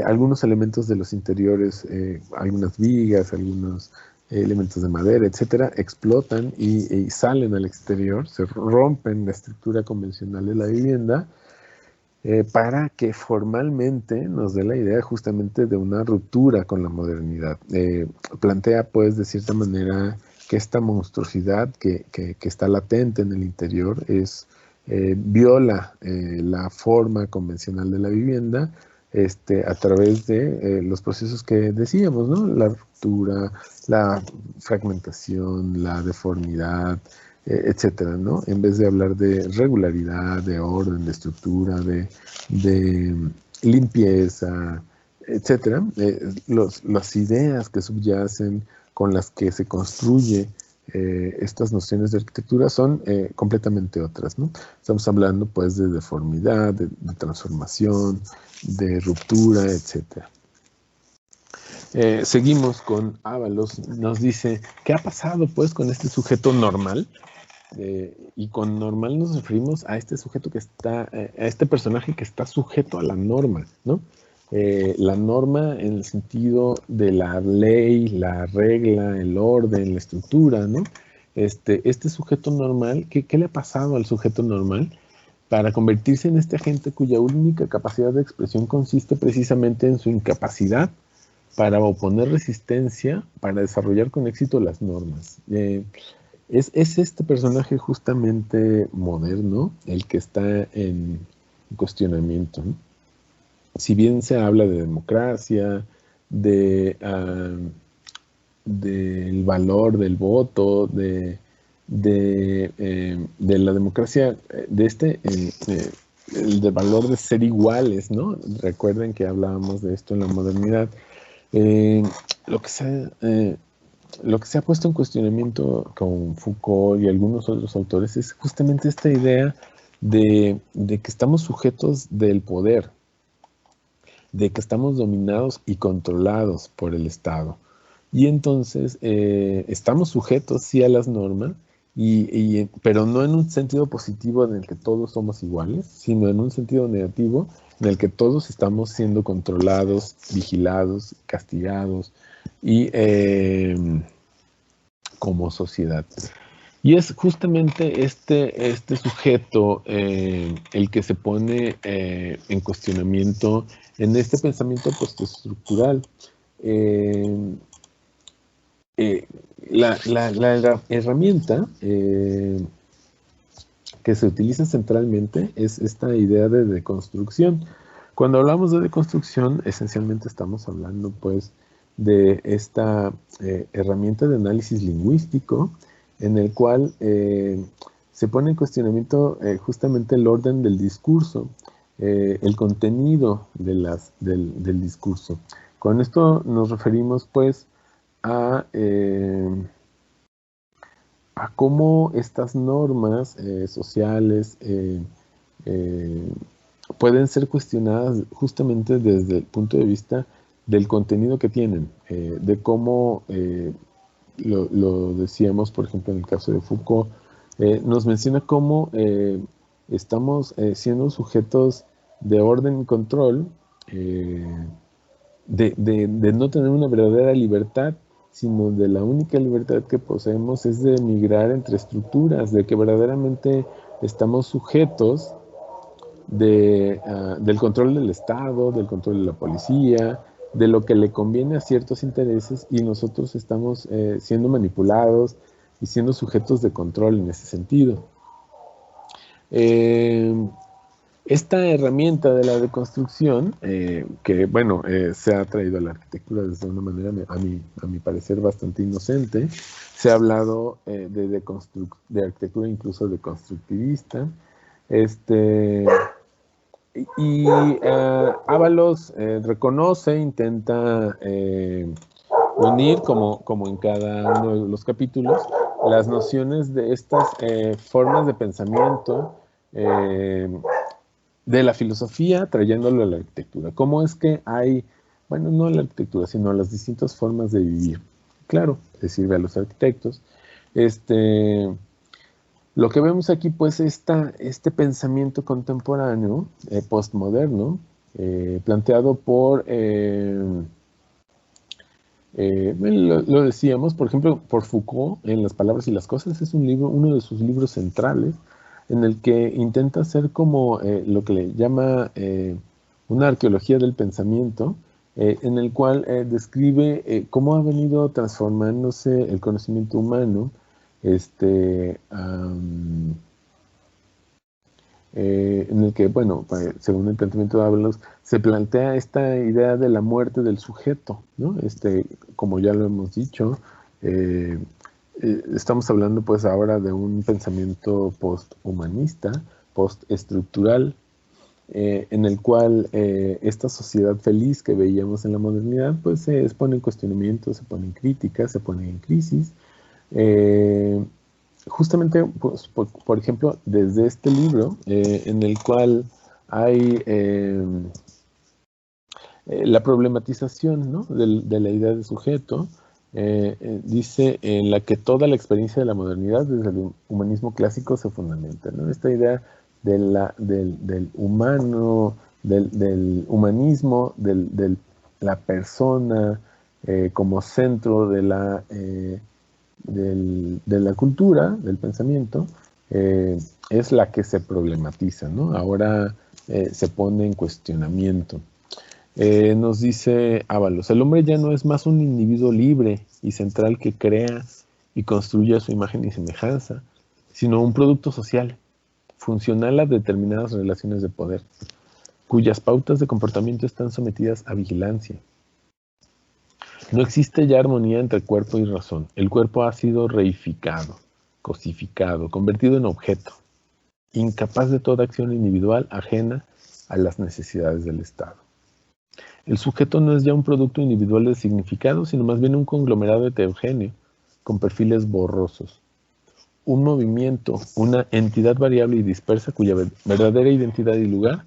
Algunos elementos de los interiores, algunas vigas, algunos elementos de madera, etcétera, explotan y salen al exterior, se rompen la estructura convencional de la vivienda para que formalmente nos dé la idea justamente de una ruptura con la modernidad. Plantea, pues, de cierta manera que esta monstruosidad que está latente en el interior viola la forma convencional de la vivienda a través de los procesos que decíamos, ¿no? La ruptura, la fragmentación, la deformidad, etcétera, ¿no? En vez de hablar de regularidad, de orden, de estructura, de limpieza, etcétera, las ideas que subyacen con las que se construye estas nociones de arquitectura son completamente otras, ¿no? Estamos hablando pues de deformidad, de transformación, de ruptura, etcétera. Seguimos con Ábalos, nos dice, ¿qué ha pasado pues con este sujeto normal? Y con normal nos referimos a este sujeto que está, a este personaje que está sujeto a la norma, ¿no? La norma en el sentido de la ley, la regla, el orden, la estructura, ¿no? Este sujeto normal, ¿qué le ha pasado al sujeto normal para convertirse en este agente cuya única capacidad de expresión consiste precisamente en su incapacidad para oponer resistencia, para desarrollar con éxito las normas? Es este personaje justamente moderno el que está en cuestionamiento, ¿no? Si bien se habla de democracia, del valor del voto, de la democracia, del valor de ser iguales, ¿no? Recuerden que hablábamos de esto en la modernidad. Lo que se ha puesto en cuestionamiento con Foucault y algunos otros autores es justamente esta idea de que estamos sujetos del poder, de que estamos dominados y controlados por el Estado. Y entonces estamos sujetos, sí, a las normas, pero no en un sentido positivo en el que todos somos iguales, sino en un sentido negativo en el que todos estamos siendo controlados, vigilados, castigados y como sociedad. Y es justamente este sujeto el que se pone en cuestionamiento en este pensamiento postestructural. La herramienta que se utiliza centralmente es esta idea de deconstrucción. Cuando hablamos de deconstrucción, esencialmente estamos hablando, pues, de esta herramienta de análisis lingüístico en el cual se pone en cuestionamiento justamente el orden del discurso, el contenido del discurso. Con esto nos referimos, pues, a cómo estas normas sociales pueden ser cuestionadas justamente desde el punto de vista del contenido que tienen, de cómo, lo decíamos, por ejemplo, en el caso de Foucault, nos menciona cómo estamos siendo sujetos de orden y control, de no tener una verdadera libertad, sino de la única libertad que poseemos es de migrar entre estructuras, de que verdaderamente estamos sujetos del control del Estado, del control de la policía, de lo que le conviene a ciertos intereses, y nosotros estamos siendo manipulados y siendo sujetos de control en ese sentido. Esta herramienta de la deconstrucción, que bueno, se ha traído a la arquitectura desde una manera, a mi parecer, bastante inocente. Se ha hablado de arquitectura incluso deconstructivista. Y Ábalos reconoce, intenta unir, como en cada uno de los capítulos, las nociones de estas formas de pensamiento de la filosofía, trayéndolo a la arquitectura. ¿Cómo es que hay, bueno, no a la arquitectura, sino a las distintas formas de vivir? Claro, le sirve a los arquitectos. Lo que vemos aquí, pues, este pensamiento contemporáneo, postmoderno, planteado por, lo decíamos, por ejemplo, por Foucault, en Las palabras y las cosas. Es un libro, uno de sus libros centrales, en el que intenta hacer como lo que le llama una arqueología del pensamiento, en el cual describe cómo ha venido transformándose el conocimiento humano, en el que, bueno, según el planteamiento de Ábalos, se plantea esta idea de la muerte del sujeto, ¿no? Como ya lo hemos dicho, estamos hablando pues ahora de un pensamiento posthumanista, postestructural, en el cual esta sociedad feliz que veíamos en la modernidad, pues se pone en cuestionamiento, se pone en crítica, se pone en crisis. Justamente, pues, por ejemplo, desde este libro, en el cual hay la problematización, ¿no?, de la idea de sujeto, dice en la que toda la experiencia de la modernidad desde el humanismo clásico se fundamenta, ¿no? Esta idea del humano, del humanismo, de la persona como centro de la cultura, del pensamiento, es la que se problematiza, ¿no? Ahora se pone en cuestionamiento. Nos dice Ábalos: el hombre ya no es más un individuo libre y central que crea y construye a su imagen y semejanza, sino un producto social, funcional a determinadas relaciones de poder, cuyas pautas de comportamiento están sometidas a vigilancia. No existe ya armonía entre cuerpo y razón. El cuerpo ha sido reificado, cosificado, convertido en objeto, incapaz de toda acción individual ajena a las necesidades del Estado. El sujeto no es ya un producto individual de significado, sino más bien un conglomerado heterogéneo, con perfiles borrosos. Un movimiento, una entidad variable y dispersa cuya verdadera identidad y lugar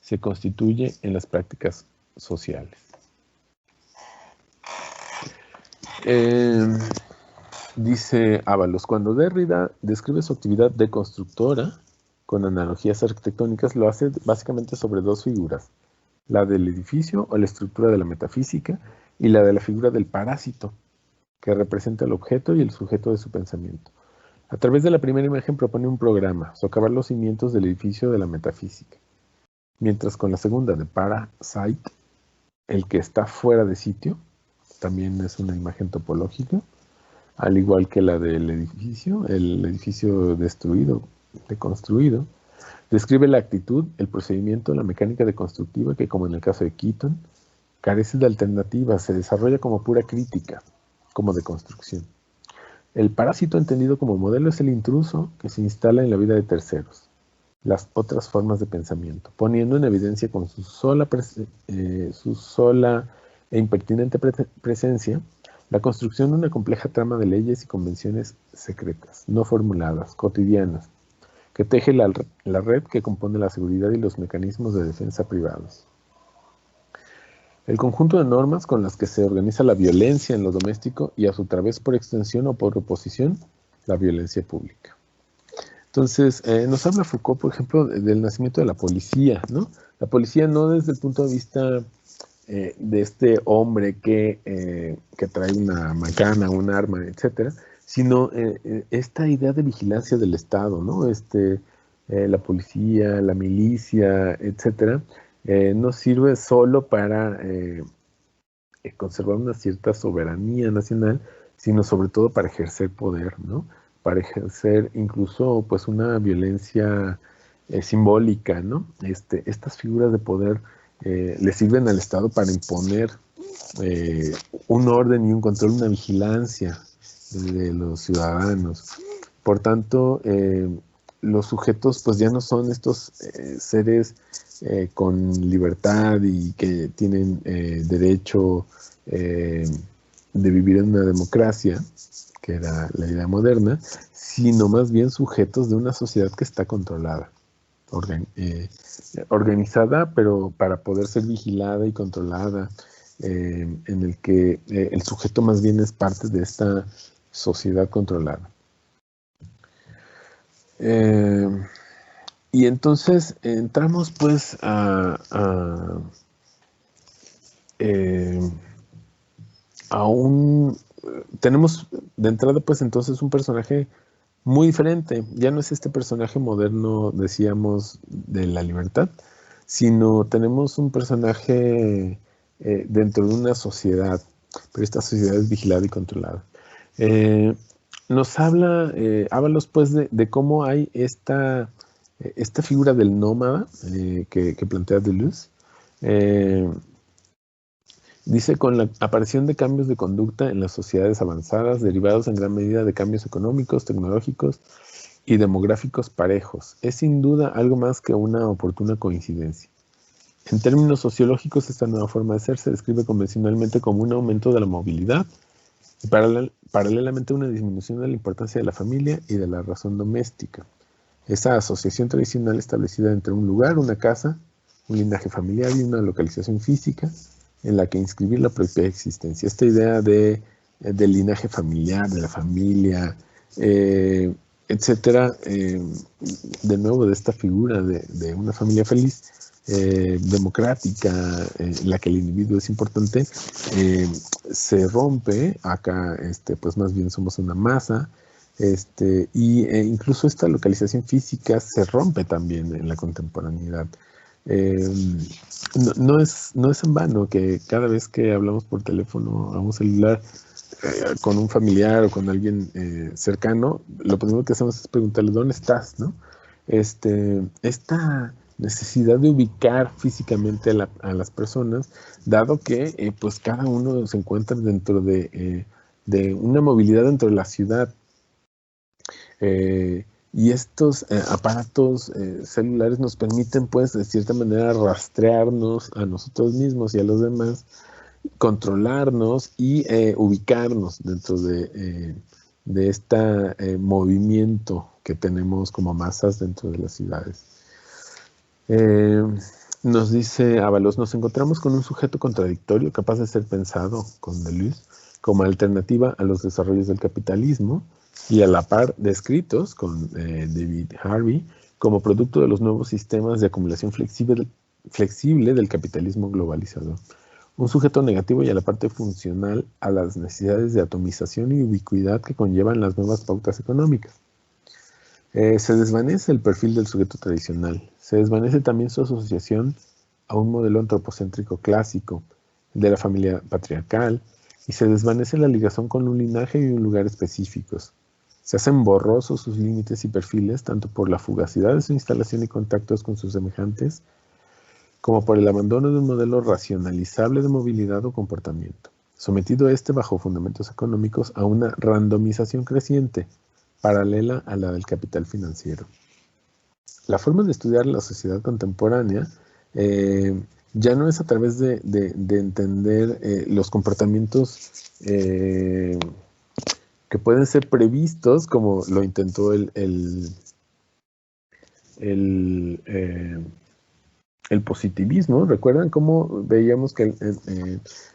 se constituye en las prácticas sociales. Dice Ábalos: cuando Derrida describe su actividad deconstructora con analogías arquitectónicas, lo hace básicamente sobre dos figuras: la del edificio o la estructura de la metafísica, y la de la figura del parásito, que representa el objeto y el sujeto de su pensamiento. A través de la primera imagen propone un programa, socavar los cimientos del edificio de la metafísica, mientras con la segunda, de Parasite, el que está fuera de sitio, también es una imagen topológica, al igual que la del edificio, el edificio destruido, deconstruido, describe la actitud, el procedimiento, la mecánica deconstructiva que, como en el caso de Keaton, carece de alternativas, se desarrolla como pura crítica, como deconstrucción. El parásito entendido como modelo es el intruso que se instala en la vida de terceros, las otras formas de pensamiento, poniendo en evidencia con su sola e impertinente presencia la construcción de una compleja trama de leyes y convenciones secretas, no formuladas, cotidianas, que teje la red que compone la seguridad y los mecanismos de defensa privados. El conjunto de normas con las que se organiza la violencia en lo doméstico y a su través, por extensión o por oposición, la violencia pública. Entonces, nos habla Foucault, por ejemplo, del nacimiento de la policía, ¿no? La policía no desde el punto de vista de este hombre que trae una macana, un arma, etcétera, sino esta idea de vigilancia del Estado, ¿no? la policía, la milicia, etcétera, no sirve solo para conservar una cierta soberanía nacional, sino sobre todo para ejercer poder, ¿no? Para ejercer incluso pues una violencia simbólica, ¿no? Estas figuras de poder le sirven al Estado para imponer eh, un orden y un control, una vigilancia de los ciudadanos. Por tanto, los sujetos pues ya no son estos seres con libertad y que tienen derecho de vivir en una democracia, que era la idea moderna, sino más bien sujetos de una sociedad que está controlada, organizada, pero para poder ser vigilada y controlada, en el que el sujeto más bien es parte de esta sociedad controlada. Y entonces entramos pues tenemos de entrada pues entonces un personaje muy diferente. Ya no es este personaje moderno, decíamos, de la libertad, sino tenemos un personaje dentro de una sociedad, pero esta sociedad es vigilada y controlada. Nos habla Ábalos pues de cómo hay esta figura del nómada que plantea Deleuze. Dice, con la aparición de cambios de conducta en las sociedades avanzadas, derivados en gran medida de cambios económicos, tecnológicos y demográficos parejos, es sin duda algo más que una oportuna coincidencia. En términos sociológicos, esta nueva forma de ser se describe convencionalmente como un aumento de la movilidad y paralelamente una disminución de la importancia de la familia y de la razón doméstica. Esa asociación tradicional establecida entre un lugar, una casa, un linaje familiar y una localización física en la que inscribir la propia existencia. Esta idea del linaje familiar, de la familia, etcétera, de nuevo de esta figura de una familia feliz, democrática, en la que el individuo es importante, se rompe. Acá, pues más bien somos una masa, incluso esta localización física se rompe también en la contemporaneidad. No es en vano que cada vez que hablamos por teléfono a un celular con un familiar o con alguien cercano, lo primero que hacemos es preguntarle ¿dónde estás?, ¿no? Esta necesidad de ubicar físicamente a las personas, dado que pues cada uno se encuentra dentro de una movilidad dentro de la ciudad. Y estos aparatos celulares nos permiten, pues, de cierta manera rastrearnos a nosotros mismos y a los demás, controlarnos y ubicarnos dentro de este movimiento que tenemos como masas dentro de las ciudades. Nos dice Ábalos, nos encontramos con un sujeto contradictorio capaz de ser pensado, con Deleuze, como alternativa a los desarrollos del capitalismo, y a la par descritos con David Harvey como producto de los nuevos sistemas de acumulación flexible del capitalismo globalizador. Un sujeto negativo y a la parte funcional a las necesidades de atomización y ubicuidad que conllevan las nuevas pautas económicas. Se desvanece el perfil del sujeto tradicional, se desvanece también su asociación a un modelo antropocéntrico clásico, el de la familia patriarcal, y se desvanece la ligación con un linaje y un lugar específicos. Se hacen borrosos sus límites y perfiles, tanto por la fugacidad de su instalación y contactos con sus semejantes, como por el abandono de un modelo racionalizable de movilidad o comportamiento, sometido bajo fundamentos económicos a una randomización creciente, paralela a la del capital financiero. La forma de estudiar la sociedad contemporánea ya no es a través de entender los comportamientos que pueden ser previstos, como lo intentó el positivismo. ¿Recuerdan cómo veíamos que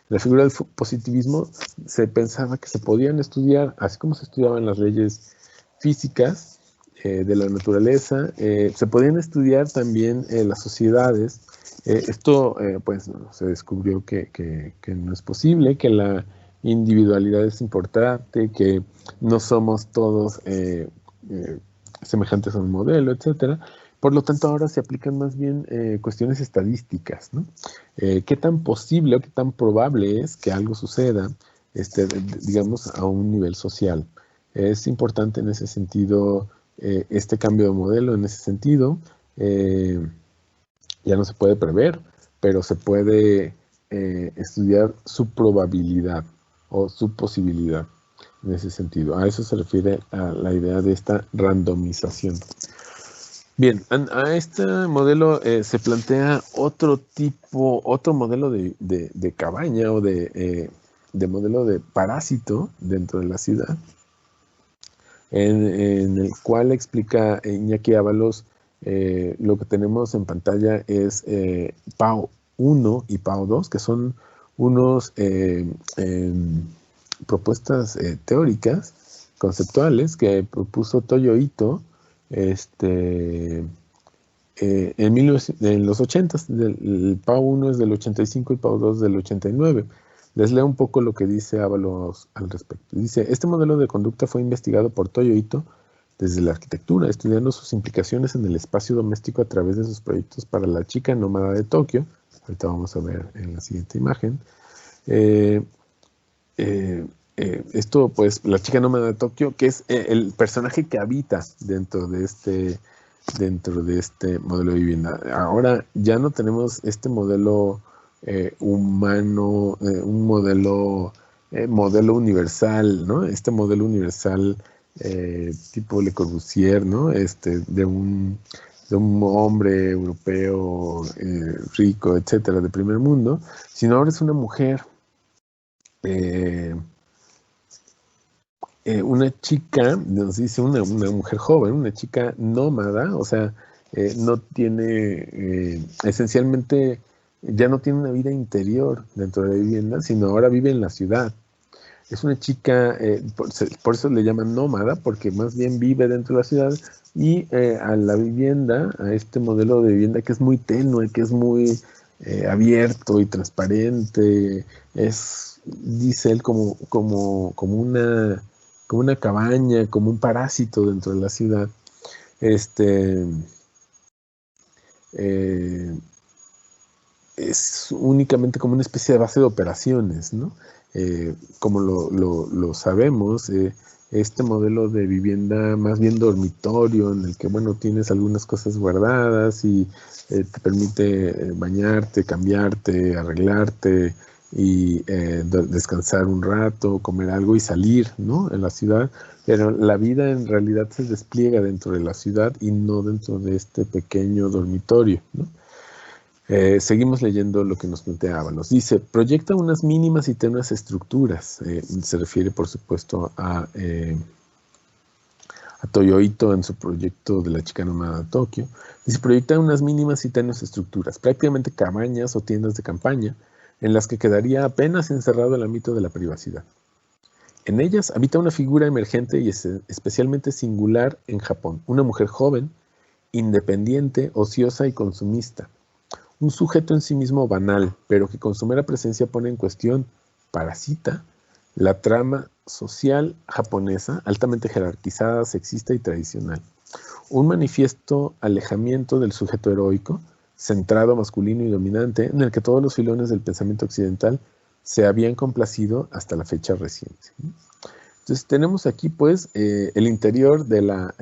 la figura del positivismo se pensaba que se podían estudiar, así como se estudiaban las leyes físicas de la naturaleza, se podían estudiar también las sociedades? Esto pues se descubrió que no es posible, que la individualidad es importante, que no somos todos semejantes a un modelo, etcétera. Por lo tanto, ahora se aplican más bien cuestiones estadísticas, ¿no? ¿Qué tan posible o qué tan probable es que algo suceda, digamos, a un nivel social? Es importante en ese sentido, este cambio de modelo, en ese sentido, ya no se puede prever, pero se puede estudiar su probabilidad o su posibilidad en ese sentido. A eso se refiere a la idea de esta randomización. Bien, a este modelo se plantea otro modelo de cabaña o de modelo de parásito dentro de la ciudad, en el cual explica Iñaki Ábalos. Lo que tenemos en pantalla es PAO 1 y PAO 2, que son unos propuestas teóricas, conceptuales, que propuso Toyo Ito en los 80s. El PAO 1 es del 85 y PAO 2 del 89. Les leo un poco lo que dice Ábalos al respecto. Dice, este modelo de conducta fue investigado por Toyo Ito desde la arquitectura, estudiando sus implicaciones en el espacio doméstico a través de sus proyectos para la chica nómada de Tokio. Ahorita vamos a ver en la siguiente imagen. Esto, pues, la chica nómada de Tokio, que es el personaje que habita dentro de este modelo de vivienda. Ahora ya no tenemos este modelo humano, un modelo universal, ¿no? Este modelo universal tipo Le Corbusier, ¿no? De un hombre europeo rico, etcétera, de primer mundo, sino ahora es una mujer, una chica, nos dice una mujer joven, una chica nómada, o sea, no tiene, esencialmente, ya no tiene una vida interior dentro de la vivienda, sino ahora vive en la ciudad. Es una chica, por eso le llaman nómada, porque más bien vive dentro de la ciudad, y a la vivienda, a este modelo de vivienda que es muy tenue, que es muy abierto y transparente, dice él, como una cabaña, como un parásito dentro de la ciudad. Es únicamente como una especie de base de operaciones, ¿no? Como lo sabemos, este modelo de vivienda más bien dormitorio, en el que, bueno, tienes algunas cosas guardadas y te permite bañarte, cambiarte, arreglarte y descansar un rato, comer algo y salir, ¿no? En la ciudad, pero la vida en realidad se despliega dentro de la ciudad y no dentro de este pequeño dormitorio, ¿no? Seguimos leyendo lo que nos plantea Ábalos. Dice, proyecta unas mínimas y tenues estructuras. Se refiere, por supuesto, a Toyo Ito en su proyecto de la chica nómada de Tokio. Dice, proyecta unas mínimas y tenues estructuras, prácticamente cabañas o tiendas de campaña, en las que quedaría apenas encerrado el ámbito de la privacidad. En ellas habita una figura emergente y especialmente singular en Japón, una mujer joven, independiente, ociosa y consumista. Un sujeto en sí mismo banal, pero que con su mera presencia pone en cuestión, parasita, la trama social japonesa, altamente jerarquizada, sexista y tradicional. Un manifiesto alejamiento del sujeto heroico, centrado, masculino y dominante, en el que todos los filones del pensamiento occidental se habían complacido hasta la fecha reciente. Entonces tenemos aquí, pues, el interior de la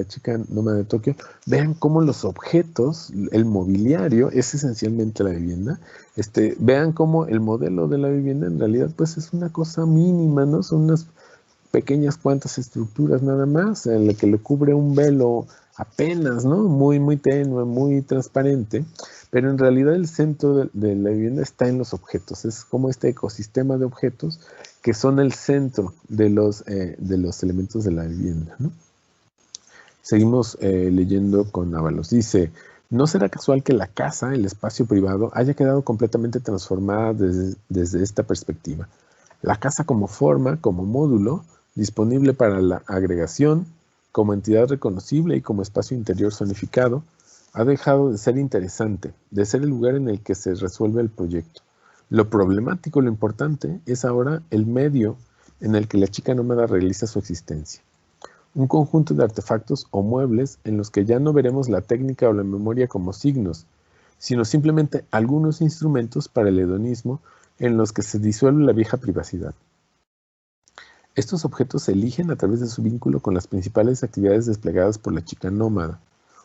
chica nómada de Tokio. Vean cómo los objetos, el mobiliario, es esencialmente la vivienda. Vean cómo el modelo de la vivienda en realidad, pues, es una cosa mínima, ¿no? Son unas pequeñas cuantas estructuras nada más, en la que le cubre un velo apenas, ¿no? Muy, muy tenue, muy transparente. Pero en realidad el centro de la vivienda está en los objetos. Es como este ecosistema de objetos que son el centro de los elementos de la vivienda, ¿no? Seguimos leyendo con Ábalos. Dice, no será casual que la casa, el espacio privado, haya quedado completamente transformada desde esta perspectiva. La casa como forma, como módulo, disponible para la agregación, como entidad reconocible y como espacio interior zonificado, ha dejado de ser interesante, de ser el lugar en el que se resuelve el proyecto. Lo problemático, lo importante, es ahora el medio en el que la chica nómada realiza su existencia. un conjunto de artefactos o muebles en los que ya no veremos la técnica o la memoria como signos, sino simplemente algunos instrumentos para el hedonismo en los que se disuelve la vieja privacidad. Estos objetos se eligen a través de su vínculo con las principales actividades desplegadas por la chica nómada,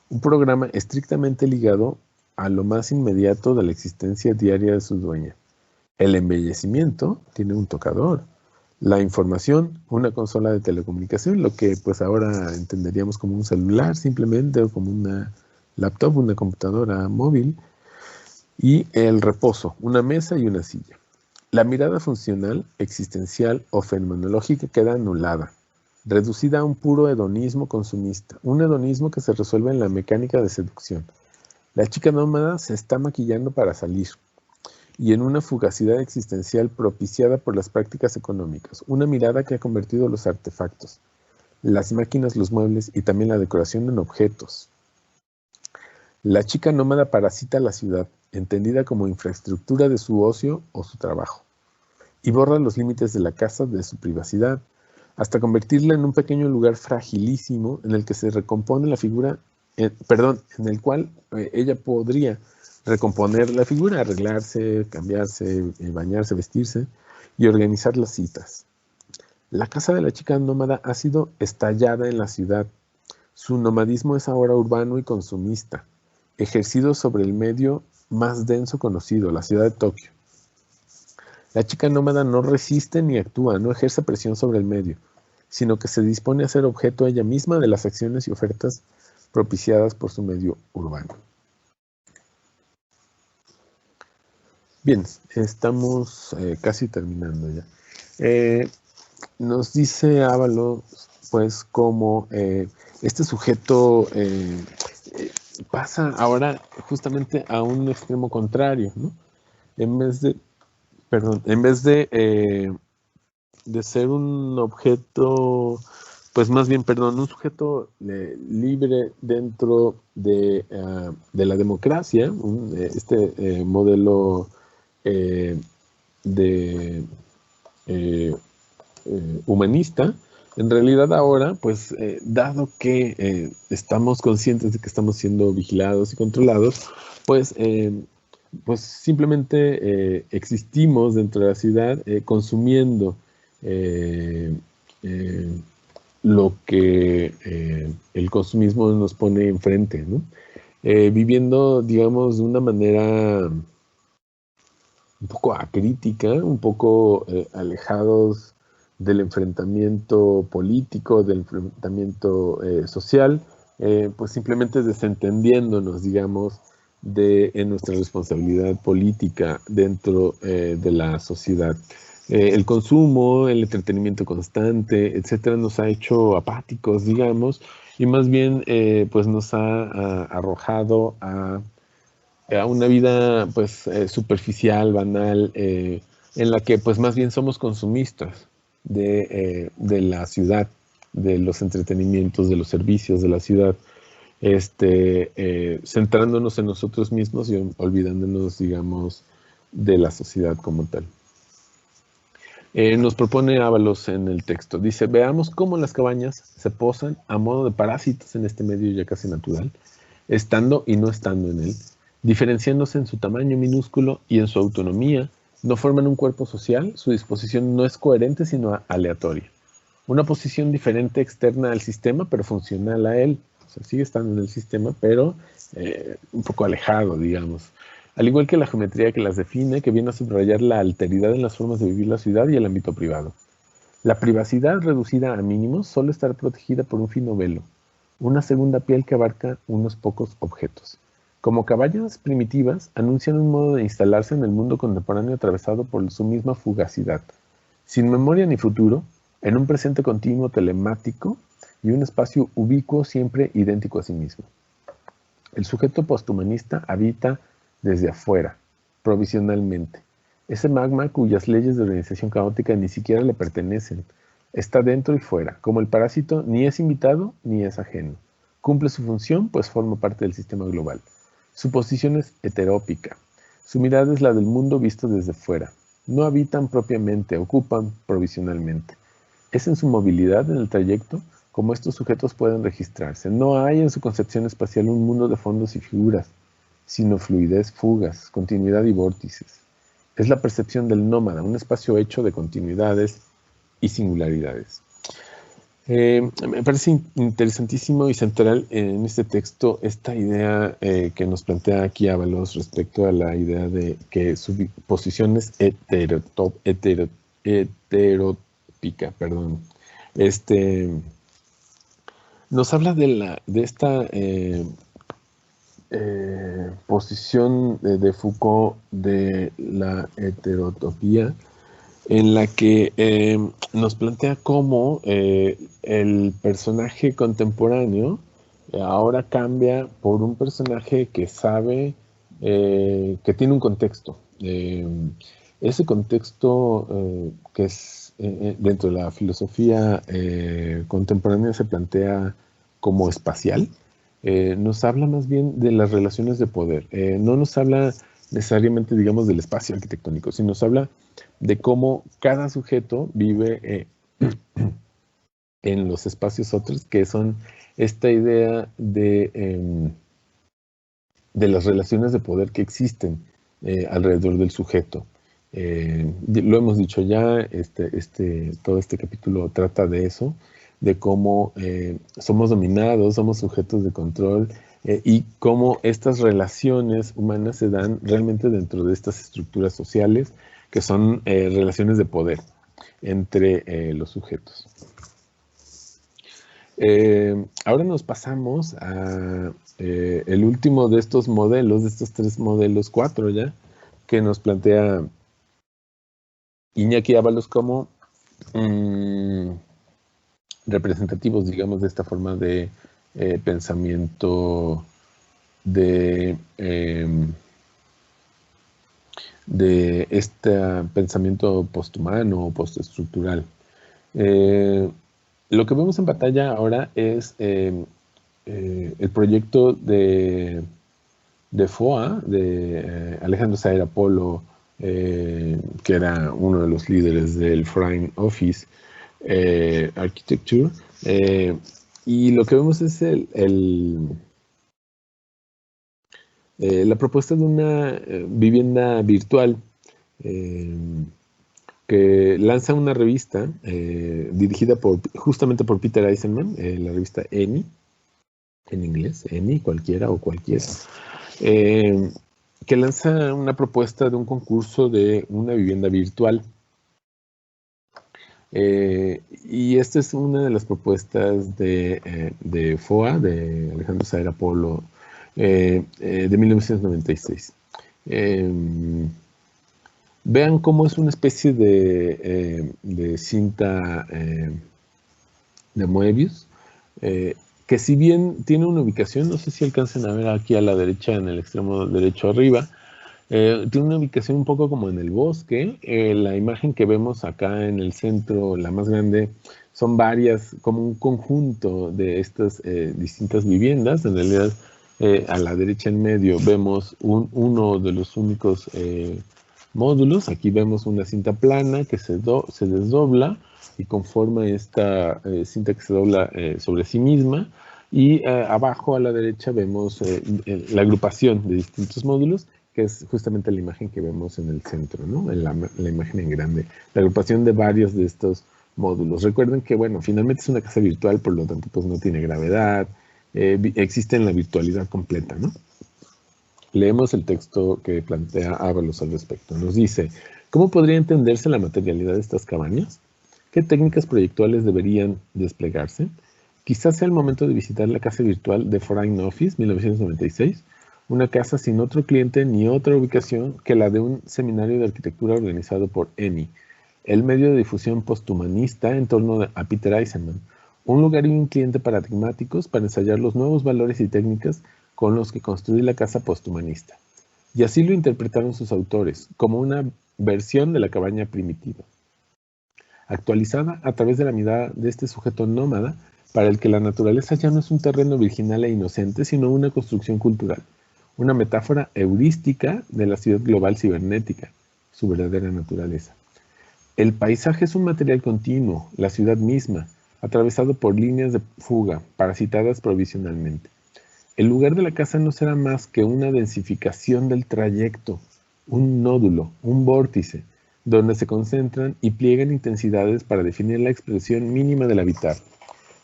un programa estrictamente ligado a lo más inmediato de la existencia diaria de su dueña. El embellecimiento tiene un tocador, la información, una consola de telecomunicación, lo que pues ahora entenderíamos como un celular simplemente o como una laptop, una computadora móvil, y el reposo, una mesa y una silla. La mirada funcional, existencial o fenomenológica queda anulada, reducida a un puro hedonismo consumista, un hedonismo que se resuelve en la mecánica de seducción. La chica nómada se está maquillando para salir, y en una fugacidad existencial propiciada por las prácticas económicas, una mirada que ha convertido los artefactos, las máquinas, los muebles y también la decoración en objetos. La chica nómada parasita la ciudad, entendida como infraestructura de su ocio o su trabajo, y borra los límites de la casa de su privacidad, hasta convertirla en un pequeño lugar fragilísimo en el que se recompone la figura, en el cual ella podría recomponer la figura, arreglarse, cambiarse, bañarse, vestirse y organizar las citas. La casa de la chica nómada ha sido estallada en la ciudad. Su nomadismo es ahora urbano y consumista, ejercido sobre el medio más denso conocido, la ciudad de Tokio. La chica nómada no resiste ni actúa, no ejerce presión sobre el medio, sino que se dispone a ser objeto ella misma de las acciones y ofertas propiciadas por su medio urbano. Bien, estamos casi terminando ya. Nos dice Ábalos, pues, cómo este sujeto pasa ahora justamente a un extremo contrario, ¿no? En vez de ser un objeto, pues más bien, un sujeto libre dentro de la democracia, este modelo de humanista, en realidad ahora, pues dado que estamos conscientes de que estamos siendo vigilados y controlados, pues simplemente existimos dentro de la ciudad consumiendo lo que el consumismo nos pone enfrente, ¿no? Viviendo, digamos, de una manera un poco acrítica, un poco alejados del enfrentamiento político, del enfrentamiento social, pues simplemente desentendiéndonos, digamos, de nuestra responsabilidad política dentro de la sociedad. El consumo, el entretenimiento constante, etcétera, nos ha hecho apáticos, digamos, y más bien pues nos ha arrojado a una vida pues superficial, banal, en la que pues más bien somos consumistas de la ciudad, de los entretenimientos, de los servicios de la ciudad, centrándonos en nosotros mismos y olvidándonos, digamos, de la sociedad como tal. Nos propone Ábalos en el texto. Dice, veamos cómo las cabañas se posan a modo de parásitos en este medio ya casi natural, estando y no estando en él, diferenciándose en su tamaño minúsculo y en su autonomía, no forman un cuerpo social, su disposición no es coherente sino aleatoria. Una posición diferente externa al sistema, pero funcional a él. O sea, sigue estando en el sistema, pero un poco alejado, digamos. Al igual que la geometría que las define, que viene a subrayar la alteridad en las formas de vivir la ciudad y el ámbito privado. La privacidad reducida a mínimos suele estar protegida por un fino velo, una segunda piel que abarca unos pocos objetos. Como cabañas primitivas, anuncian un modo de instalarse en el mundo contemporáneo atravesado por su misma fugacidad, sin memoria ni futuro, en un presente continuo telemático y un espacio ubicuo siempre idéntico a sí mismo. El sujeto posthumanista habita desde afuera, provisionalmente. Ese magma cuyas leyes de organización caótica ni siquiera le pertenecen, está dentro y fuera. Como el parásito, ni es invitado ni es ajeno. Cumple su función, pues forma parte del sistema global. Su posición es heterópica. Su mirada es la del mundo visto desde fuera. No habitan propiamente, ocupan provisionalmente. Es en su movilidad en el trayecto como estos sujetos pueden registrarse. No hay en su concepción espacial un mundo de fondos y figuras, sino fluidez, fugas, continuidad y vórtices. Es la percepción del nómada, un espacio hecho de continuidades y singularidades. Me parece interesantísimo y central en este texto esta idea que nos plantea aquí Ábalos respecto a la idea de que su posición es heterópica, perdón. Nos habla de esta posición de Foucault de la heterotopía, en la que nos plantea cómo el personaje contemporáneo ahora cambia por un personaje que sabe, que tiene un contexto. Ese contexto que es dentro de la filosofía contemporánea se plantea como espacial, nos habla más bien de las relaciones de poder. No nos habla necesariamente, digamos, del espacio arquitectónico, sino nos habla de cómo cada sujeto vive en los espacios otros, que son esta idea de las relaciones de poder que existen alrededor del sujeto. Lo hemos dicho ya, todo este capítulo trata de eso, de cómo somos dominados, somos sujetos de control, y cómo estas relaciones humanas se dan realmente dentro de estas estructuras sociales, que son relaciones de poder entre los sujetos. Ahora nos pasamos a el último de estos modelos, de estos 3 modelos, 4 ya, que nos plantea Iñaki Ábalos como representativos, digamos, de esta forma de pensamiento de este pensamiento posthumano o postestructural. Lo que vemos en pantalla ahora es el proyecto de FOA, de Alejandro Saera Polo, que era uno de los líderes del Frame Office Architecture, y lo que vemos es la propuesta de una vivienda virtual que lanza una revista dirigida justamente por Peter Eisenman, la revista ENI, en inglés, ENI, cualquiera o cualquiera, que lanza una propuesta de un concurso de una vivienda virtual. Y esta es una de las propuestas de FOA, de Alejandro Saera Polo, de 1996. Vean cómo es una especie de cinta de Moebius, que si bien tiene una ubicación, no sé si alcancen a ver aquí a la derecha, en el extremo derecho arriba, tiene una ubicación un poco como en el bosque. La imagen que vemos acá en el centro, la más grande, son varias, como un conjunto de estas distintas viviendas. En realidad, a la derecha en medio vemos uno de los únicos módulos. Aquí vemos una cinta plana que se desdobla y conforma esta cinta que se dobla sobre sí misma. Y abajo a la derecha vemos la agrupación de distintos módulos, que es justamente la imagen que vemos en el centro, ¿no? En la imagen en grande. La agrupación de varios de estos módulos. Recuerden que, bueno, finalmente es una casa virtual, por lo tanto, pues no tiene gravedad. Existe en la virtualidad completa, ¿no? Leemos el texto que plantea Ábalos al respecto. Nos dice, ¿cómo podría entenderse la materialidad de estas cabañas? ¿Qué técnicas proyectuales deberían desplegarse? Quizás sea el momento de visitar la casa virtual de Foreign Office 1996, una casa sin otro cliente ni otra ubicación que la de un seminario de arquitectura organizado por ENI, el medio de difusión posthumanista en torno a Peter Eisenman, un lugar y un cliente paradigmáticos para ensayar los nuevos valores y técnicas con los que construir la casa posthumanista. Y así lo interpretaron sus autores, como una versión de la cabaña primitiva, actualizada a través de la mirada de este sujeto nómada, para el que la naturaleza ya no es un terreno virginal e inocente, sino una construcción cultural, una metáfora heurística de la ciudad global cibernética, su verdadera naturaleza. El paisaje es un material continuo, la ciudad misma, atravesado por líneas de fuga, parasitadas provisionalmente. El lugar de la casa no será más que una densificación del trayecto, un nódulo, un vórtice, donde se concentran y pliegan intensidades para definir la expresión mínima del habitar,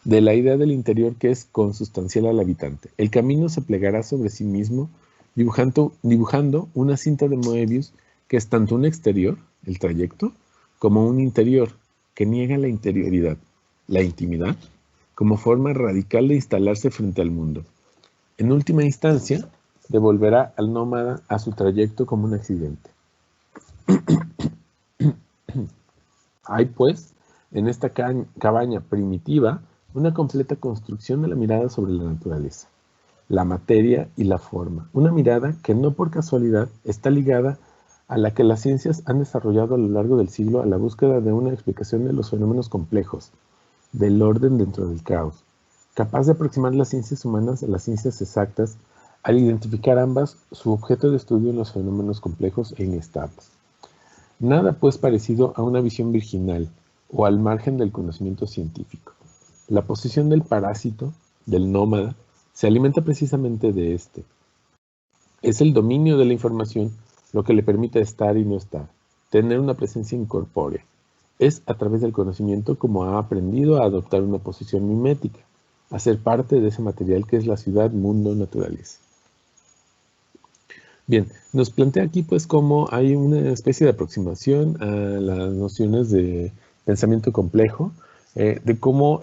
de la idea del interior que es consustancial al habitante. El camino se plegará sobre sí mismo, dibujando una cinta de Moebius que es tanto un exterior, el trayecto, como un interior, que niega la interioridad, la intimidad, como forma radical de instalarse frente al mundo. En última instancia, devolverá al nómada a su trayecto como un accidente. Hay, pues, en esta cabaña primitiva, una completa construcción de la mirada sobre la naturaleza, la materia y la forma. Una mirada que no por casualidad está ligada a la que las ciencias han desarrollado a lo largo del siglo a la búsqueda de una explicación de los fenómenos complejos, del orden dentro del caos, capaz de aproximar las ciencias humanas a las ciencias exactas al identificar ambas su objeto de estudio en los fenómenos complejos e inestables. Nada pues parecido a una visión virginal o al margen del conocimiento científico. La posición del parásito, del nómada, se alimenta precisamente de este. Es el dominio de la información lo que le permite estar y no estar, tener una presencia incorpórea. Es a través del conocimiento como ha aprendido a adoptar una posición mimética, a ser parte de ese material que es la ciudad, mundo, naturaleza. Bien, nos plantea aquí pues cómo hay una especie de aproximación a las nociones de pensamiento complejo, de cómo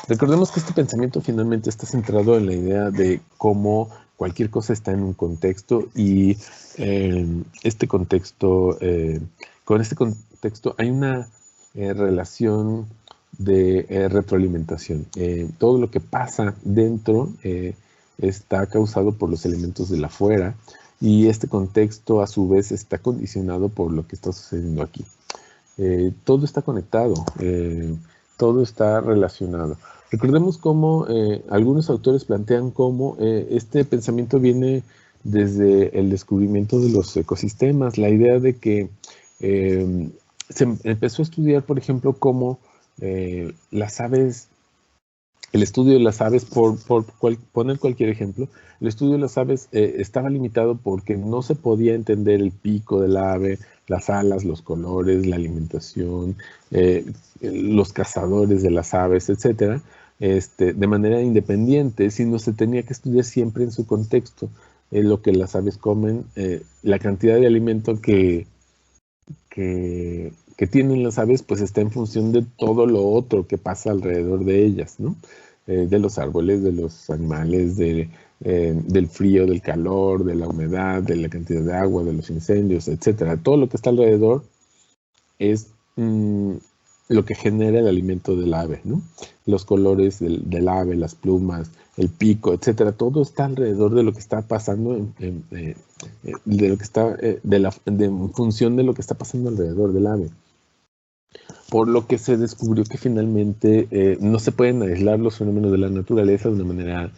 recordemos que este pensamiento finalmente está centrado en la idea de cómo cualquier cosa está en un contexto y este contexto, con este contexto hay una relación de retroalimentación. Todo lo que pasa dentro está causado por los elementos del afuera y este contexto a su vez está condicionado por lo que está sucediendo aquí. Todo está conectado, todo está relacionado. Recordemos cómo algunos autores plantean cómo este pensamiento viene desde el descubrimiento de los ecosistemas, la idea de que se empezó a estudiar, por ejemplo, cómo las aves, el estudio de las aves, poner cualquier ejemplo, el estudio de las aves estaba limitado porque no se podía entender el pico del ave, las alas, los colores, la alimentación, los cazadores de las aves, etcétera, de manera independiente, sino se tenía que estudiar siempre en su contexto, lo que las aves comen, la cantidad de alimento que tienen las aves, pues está en función de todo lo otro que pasa alrededor de ellas, ¿no? De los árboles, de los animales, del frío, del calor, de la humedad, de la cantidad de agua, de los incendios, etcétera. Todo lo que está alrededor es lo que genera el alimento del ave, ¿no? Los colores del ave, las plumas, el pico, etcétera. Todo está alrededor de lo que está pasando, de lo que está, en función de lo que está pasando alrededor del ave. Por lo que se descubrió que finalmente no se pueden aislar los fenómenos de la naturaleza de una manera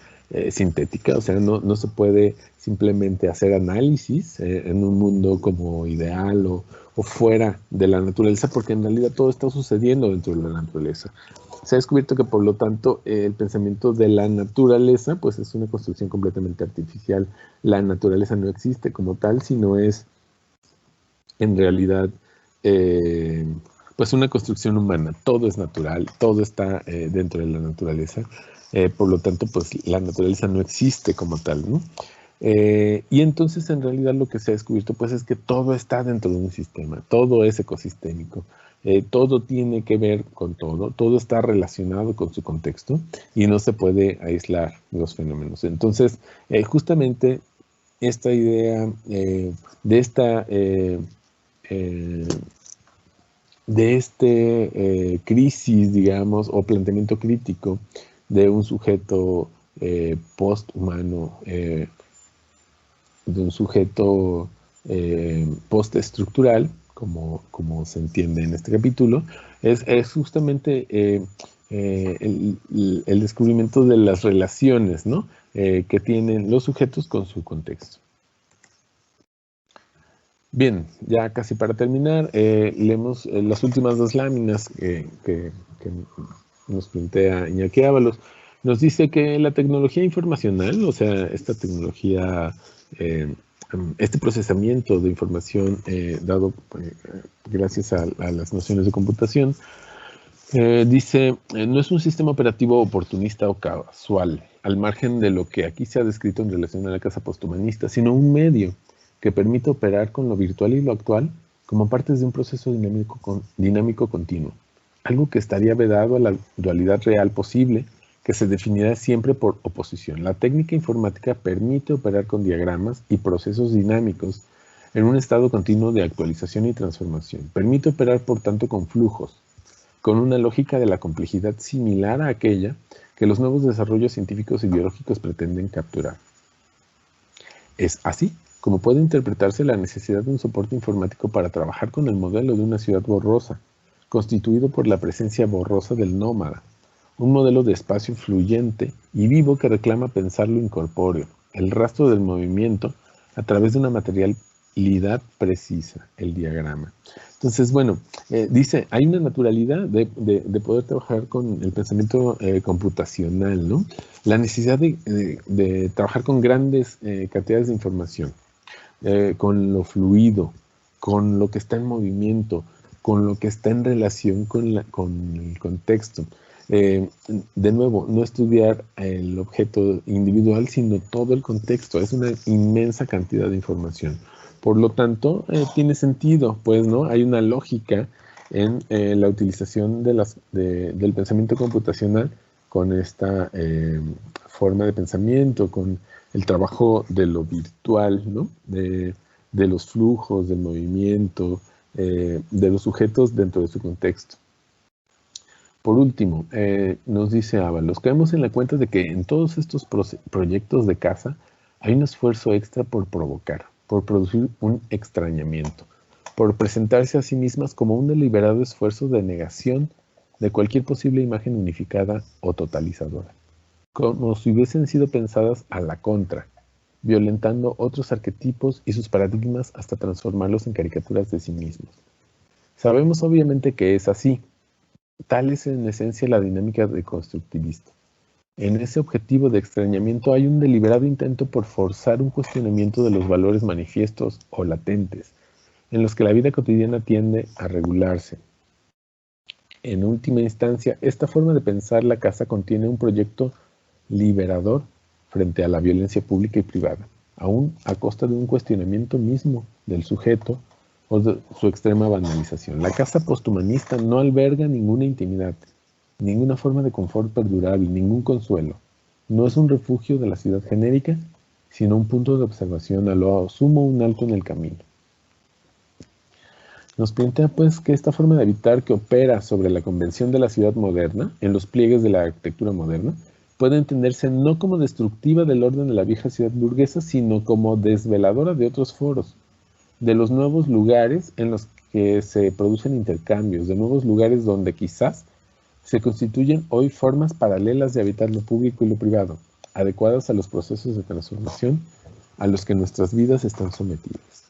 sintética, o sea, no se puede simplemente hacer análisis en un mundo como ideal o fuera de la naturaleza, porque en realidad todo está sucediendo dentro de la naturaleza. Se ha descubierto que, por lo tanto, el pensamiento de la naturaleza pues es una construcción completamente artificial. La naturaleza no existe como tal, sino es en realidad pues una construcción humana. Todo es natural, todo está dentro de la naturaleza. Por lo tanto, pues la naturaleza no existe como tal, ¿no? Y entonces, en realidad, lo que se ha descubierto pues es que todo está dentro de un sistema, todo es ecosistémico, todo tiene que ver con todo está relacionado con su contexto y no se puede aislar los fenómenos. Entonces, justamente esta idea de esta crisis, digamos, o planteamiento crítico de un sujeto posthumano, de un sujeto postestructural, como se entiende en este capítulo, es justamente el descubrimiento de las relaciones, ¿no? Que tienen los sujetos con su contexto. Bien, ya casi para terminar, leemos las últimas dos láminas que nos plantea Iñaki Ábalos. Nos dice que la tecnología informacional, o sea, esta tecnología, este procesamiento de información dado gracias a las nociones de computación, dice, no es un sistema operativo oportunista o casual, al margen de lo que aquí se ha descrito en relación a la casa posthumanista, sino un medio que permite operar con lo virtual y lo actual como partes de un proceso dinámico continuo, algo que estaría vedado a la dualidad real posible, que se definirá siempre por oposición. La técnica informática permite operar con diagramas y procesos dinámicos en un estado continuo de actualización y transformación. Permite operar, por tanto, con flujos, con una lógica de la complejidad similar a aquella que los nuevos desarrollos científicos y biológicos pretenden capturar. Es así como puede interpretarse la necesidad de un soporte informático para trabajar con el modelo de una ciudad borrosa, constituido por la presencia borrosa del nómada, un modelo de espacio fluyente y vivo que reclama pensar lo incorpóreo, el rastro del movimiento a través de una materialidad precisa, el diagrama. Entonces, bueno, dice, hay una naturalidad de poder trabajar con el pensamiento computacional, ¿no? La necesidad de trabajar con grandes cantidades de información, con lo fluido, con lo que está en movimiento, con lo que está en relación con el contexto. De nuevo, no estudiar el objeto individual, sino todo el contexto. Es una inmensa cantidad de información. Por lo tanto, tiene sentido, pues, ¿no? Hay una lógica en la utilización del pensamiento computacional con esta forma de pensamiento, con el trabajo de lo virtual, ¿no? De los flujos, del movimiento, de los sujetos dentro de su contexto. Por último, nos dice Ábalos, caemos en la cuenta de que en todos estos proyectos de casa hay un esfuerzo extra por provocar, por producir un extrañamiento, por presentarse a sí mismas como un deliberado esfuerzo de negación de cualquier posible imagen unificada o totalizadora, como si hubiesen sido pensadas a la contra, violentando otros arquetipos y sus paradigmas hasta transformarlos en caricaturas de sí mismos. Sabemos obviamente que es así. Tal es en esencia la dinámica deconstructivista. En ese objetivo de extrañamiento hay un deliberado intento por forzar un cuestionamiento de los valores manifiestos o latentes, en los que la vida cotidiana tiende a regularse. En última instancia, esta forma de pensar la casa contiene un proyecto liberador frente a la violencia pública y privada, aún a costa de un cuestionamiento mismo del sujeto o de su extrema banalización. La casa posthumanista no alberga ninguna intimidad, ninguna forma de confort perdurable, ningún consuelo. No es un refugio de la ciudad genérica, sino un punto de observación, a lo sumo un alto en el camino. Nos plantea pues que esta forma de habitar que opera sobre la convención de la ciudad moderna, en los pliegues de la arquitectura moderna, puede entenderse no como destructiva del orden de la vieja ciudad burguesa, sino como desveladora de otros foros, de los nuevos lugares en los que se producen intercambios, de nuevos lugares donde quizás se constituyen hoy formas paralelas de habitar lo público y lo privado, adecuadas a los procesos de transformación a los que nuestras vidas están sometidas.